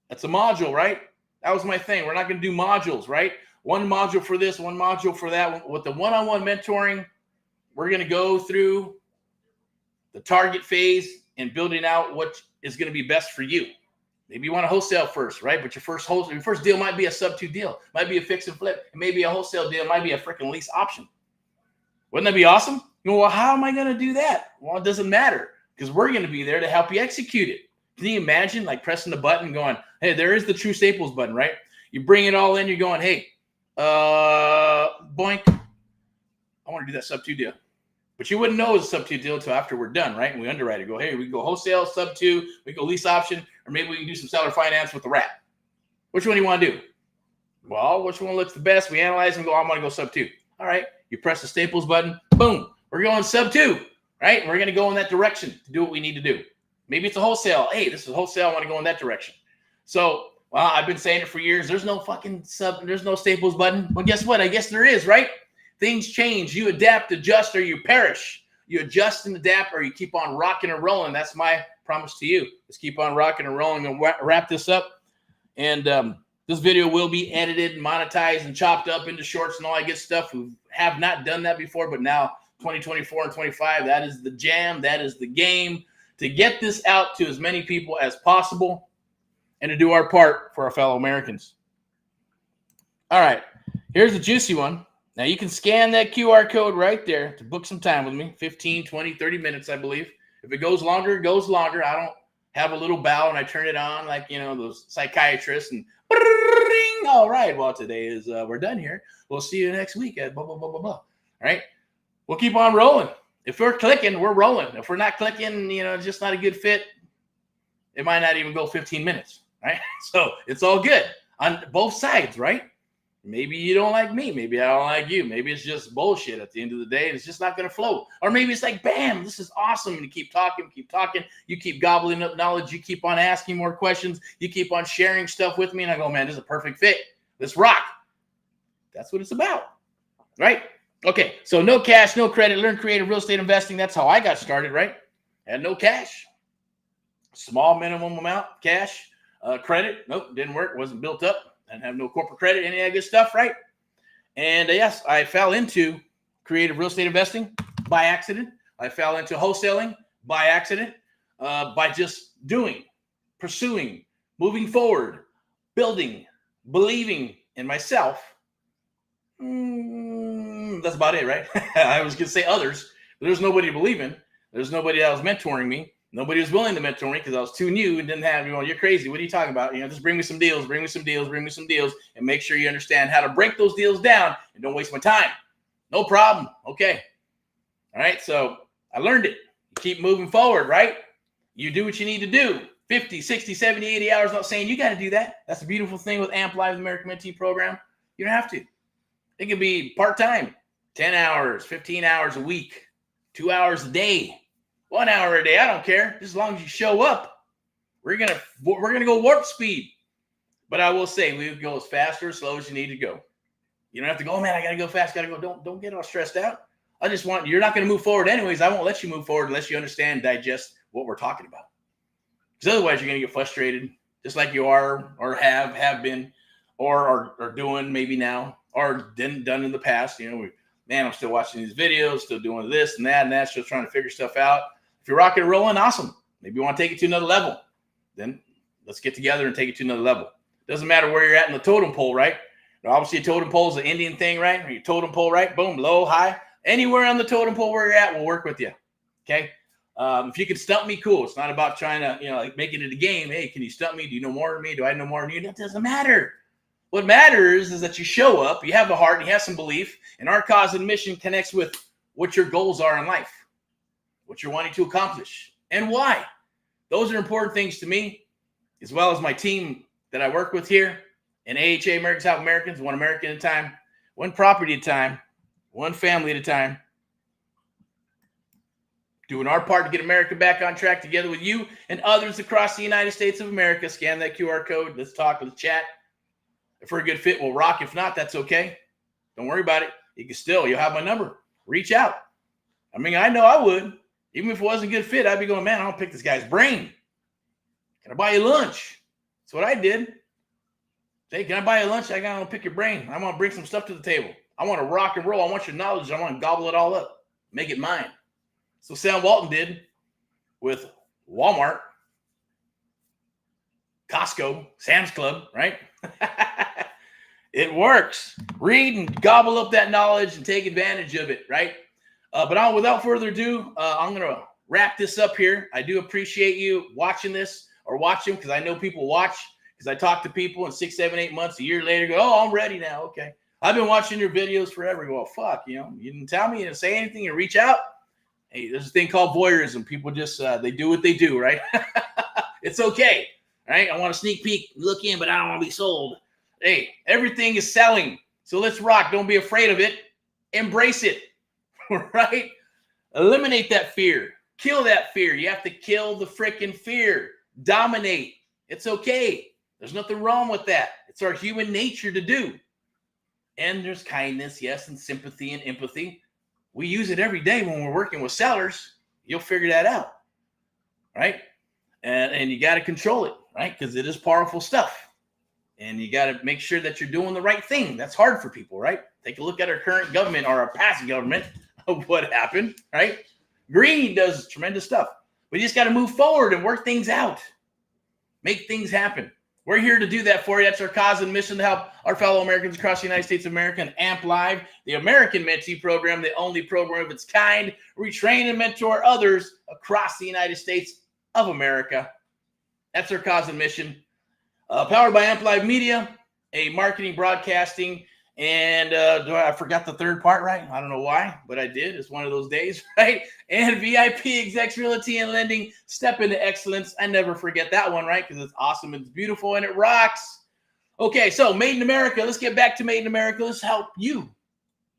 It's a module, right? That was my thing. We're not going to do modules, right? One module for this, one module for that. With the one-on-one mentoring, we're going to go through the target phase and building out what is going to be best for you. Maybe you want to wholesale first, right? But your first deal might be a sub 2 deal, might be a fix and flip, and maybe a wholesale deal, might be a freaking lease option. Wouldn't that be awesome? You know, well, how am I going to do that? Well, it doesn't matter, because we're going to be there to help you execute it. Can you imagine like pressing the button going, hey, there is the True Staples button, right? You bring it all in, you're going, hey, boink, I want to do that sub 2 deal. But you wouldn't know it's a sub 2 deal until after we're done, right? And we underwrite it. Go, hey, we can go wholesale, sub 2, we can go lease option, or maybe we can do some seller finance with the wrap. Which one do you want to do? Well, which one looks the best? We analyze and go, I'm going to go sub 2. All right, you press the Staples button, boom, we're going sub 2, right? And we're going to go in that direction to do what we need to do. Maybe it's a wholesale. Hey, this is wholesale. I want to go in that direction. So, well, I've been saying it for years. There's no fucking there's no Staples button. Well, guess what? I guess there is, right? Things change. You adapt, adjust, or you perish. You adjust and adapt, or you keep on rocking and rolling. That's my promise to you. Let's keep on rocking and rolling and wrap this up. And this video will be edited, monetized, and chopped up into shorts and all that good stuff. We have not done that before, but now 2024 and 25, that is the jam. That is the game. To get this out to as many people as possible and to do our part for our fellow Americans. All right, here's the juicy one. Now, you can scan that QR code right there to book some time with me, 15, 20, 30 minutes, I believe. If it goes longer, it goes longer. I don't have a little bell and I turn it on like, you know, those psychiatrists and all right, well, today is we're done here. We'll see you next week at blah, blah, blah, blah, blah. All right, we'll keep on rolling. If we're clicking, we're rolling. If we're not clicking, you know, it's just not a good fit. It might not even go 15 minutes, right? So it's all good on both sides, right? Maybe you don't like me. Maybe I don't like you. Maybe it's just bullshit at the end of the day. And it's just not going to flow. Or maybe it's like, bam, this is awesome. And you keep talking. You keep gobbling up knowledge. You keep on asking more questions. You keep on sharing stuff with me. And I go, man, this is a perfect fit. Let's rock. That's what it's about, right? Okay, so no cash, no credit, learn creative real estate investing. That's how I got started, right? Had no cash. Small minimum amount, cash. Credit, nope, didn't work, wasn't built up. Didn't have no corporate credit, any of that good stuff, right? And yes, I fell into creative real estate investing by accident. I fell into wholesaling by accident, by just doing, pursuing, moving forward, building, believing in myself. That's about it, right? I was going to say others, but there's nobody to believe in. There's nobody that was mentoring me. Nobody was willing to mentor me because I was too new and didn't have, you know, you're crazy. What are you talking about? You know, just bring me some deals, and make sure you understand how to break those deals down and don't waste my time. No problem. Okay. All right. So I learned it. You keep moving forward, right? You do what you need to do. 50, 60, 70, 80 hours. Not saying you got to do that. That's the beautiful thing with Amp Live, the American Mentee program. You don't have to. It can be part-time, 10 hours, 15 hours a week, 2 hours a day, 1 hour a day. I don't care. Just as long as you show up, we're gonna go warp speed. But I will say, we go as fast or as slow as you need to go. You don't have to go, oh man, I gotta go fast, gotta go. Don't get all stressed out. I just want, you're not gonna move forward anyways. I won't let you move forward unless you understand, digest what we're talking about. Because otherwise you're gonna get frustrated, just like you are or have been or are doing maybe now. Or done in the past, you know, man, I'm still watching these videos, still doing this and that, still trying to figure stuff out. If you're rocking and rolling, awesome. Maybe you want to take it to another level. Then Let's get together and take it to another level. Doesn't matter where you're at in the totem pole, right? Now, obviously, a totem pole is an Indian thing, right? Your totem pole, right? Boom, low, high. Anywhere on the totem pole where you're at, we'll work with you. Okay? If you can stump me, cool. It's not about trying to, like making it a game. Hey, can you stump me? Do you know more than me? Do I know more than you? That doesn't matter. What matters is that you show up, you have a heart, and you have some belief, and our cause and mission connects with what your goals are in life, what you're wanting to accomplish, and why. Those are important things to me, as well as my team that I work with here in AHA, Americans Help Americans, one American at a time, one property at a time, one family at a time. Doing our part to get America back on track together with you and others across the United States of America. Scan that QR code. Let's talk. Let's chat. If we're a good fit, we'll rock. If not, that's okay. Don't worry about it. You'll have my number. Reach out. I mean, I know I would. Even if it wasn't a good fit, I'd be going, man, I don't pick this guy's brain. Can I buy you lunch? That's what I did. Hey, can I buy you lunch? I got to pick your brain. I want to bring some stuff to the table. I want to rock and roll. I want your knowledge. I want to gobble it all up. Make it mine. So Sam Walton did with Walmart, Costco, Sam's Club, right? It works. Read and gobble up that knowledge and take advantage of it, right? But without further ado, I'm going to wrap this up here. I do appreciate you watching this or watching, because I know people watch, because I talk to people in 6, 7, 8 months, a year later, go, oh, I'm ready now. Okay. I've been watching your videos forever. Well, fuck, you didn't tell me, you didn't say anything, you reach out. Hey, there's a thing called voyeurism. People just, they do what they do, right? It's okay, right? I want a sneak peek, look in, but I don't want to be sold. Hey, everything is selling. So let's rock. Don't be afraid of it. Embrace it, right? Eliminate that fear. Kill that fear. You have to kill the freaking fear. Dominate. It's okay. There's nothing wrong with that. It's our human nature to do. And there's kindness, yes, and sympathy and empathy. We use it every day when we're working with sellers. You'll figure that out, right? And you got to control it, right? Because it is powerful stuff. And you got to make sure that you're doing the right thing. That's hard for people, right? Take a look at our current government or our past government of what happened, right? Greed does tremendous stuff. We just got to move forward and work things out. Make things happen. We're here to do that for you. That's our cause and mission, to help our fellow Americans across the United States of America. And AMP Live, the American Mentee Program, the only program of its kind. We train and mentor others across the United States of America. That's our cause and mission. Powered by AMP Live Media, a marketing, broadcasting, and I forgot the third part, right? I don't know why, but I did. It's one of those days, right? And VIP Execs Realty and Lending, step into excellence. I never forget that one, right? Because it's awesome and it's beautiful and it rocks. Okay, so Made in America. Let's get back to Made in America. Let's help you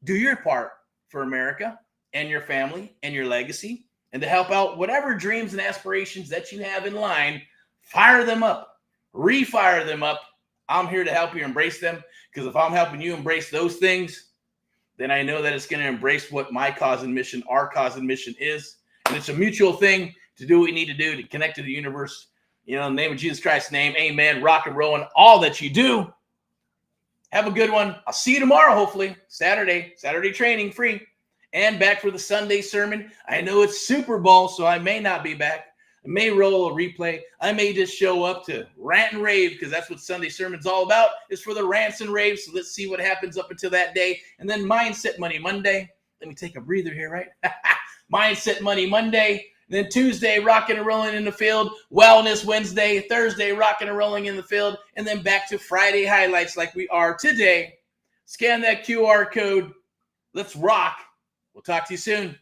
do your part for America and your family and your legacy, and to help out whatever dreams and aspirations that you have in line. Fire them up, refire them up. I'm here to help you embrace them, because if I'm helping you embrace those things, then I know that it's going to embrace what my cause and mission, our cause and mission is. And it's a mutual thing to do what we need to do to connect to the universe. In the name of Jesus Christ's name, amen. Rock and roll in all that you do. Have a good one. I'll see you tomorrow, hopefully. Saturday training, free. And back for the Sunday sermon. I know it's Super Bowl, so I may not be back. I may roll a replay. I may just show up to rant and rave, because that's what Sunday sermon's all about, is for the rants and raves. So let's see what happens up until that day. And then Mindset Money Monday. Let me take a breather here, right? Mindset Money Monday. And then Tuesday, rocking and rolling in the field. Wellness Wednesday. Thursday, rocking and rolling in the field. And then back to Friday highlights like we are today. Scan that QR code. Let's rock. We'll talk to you soon.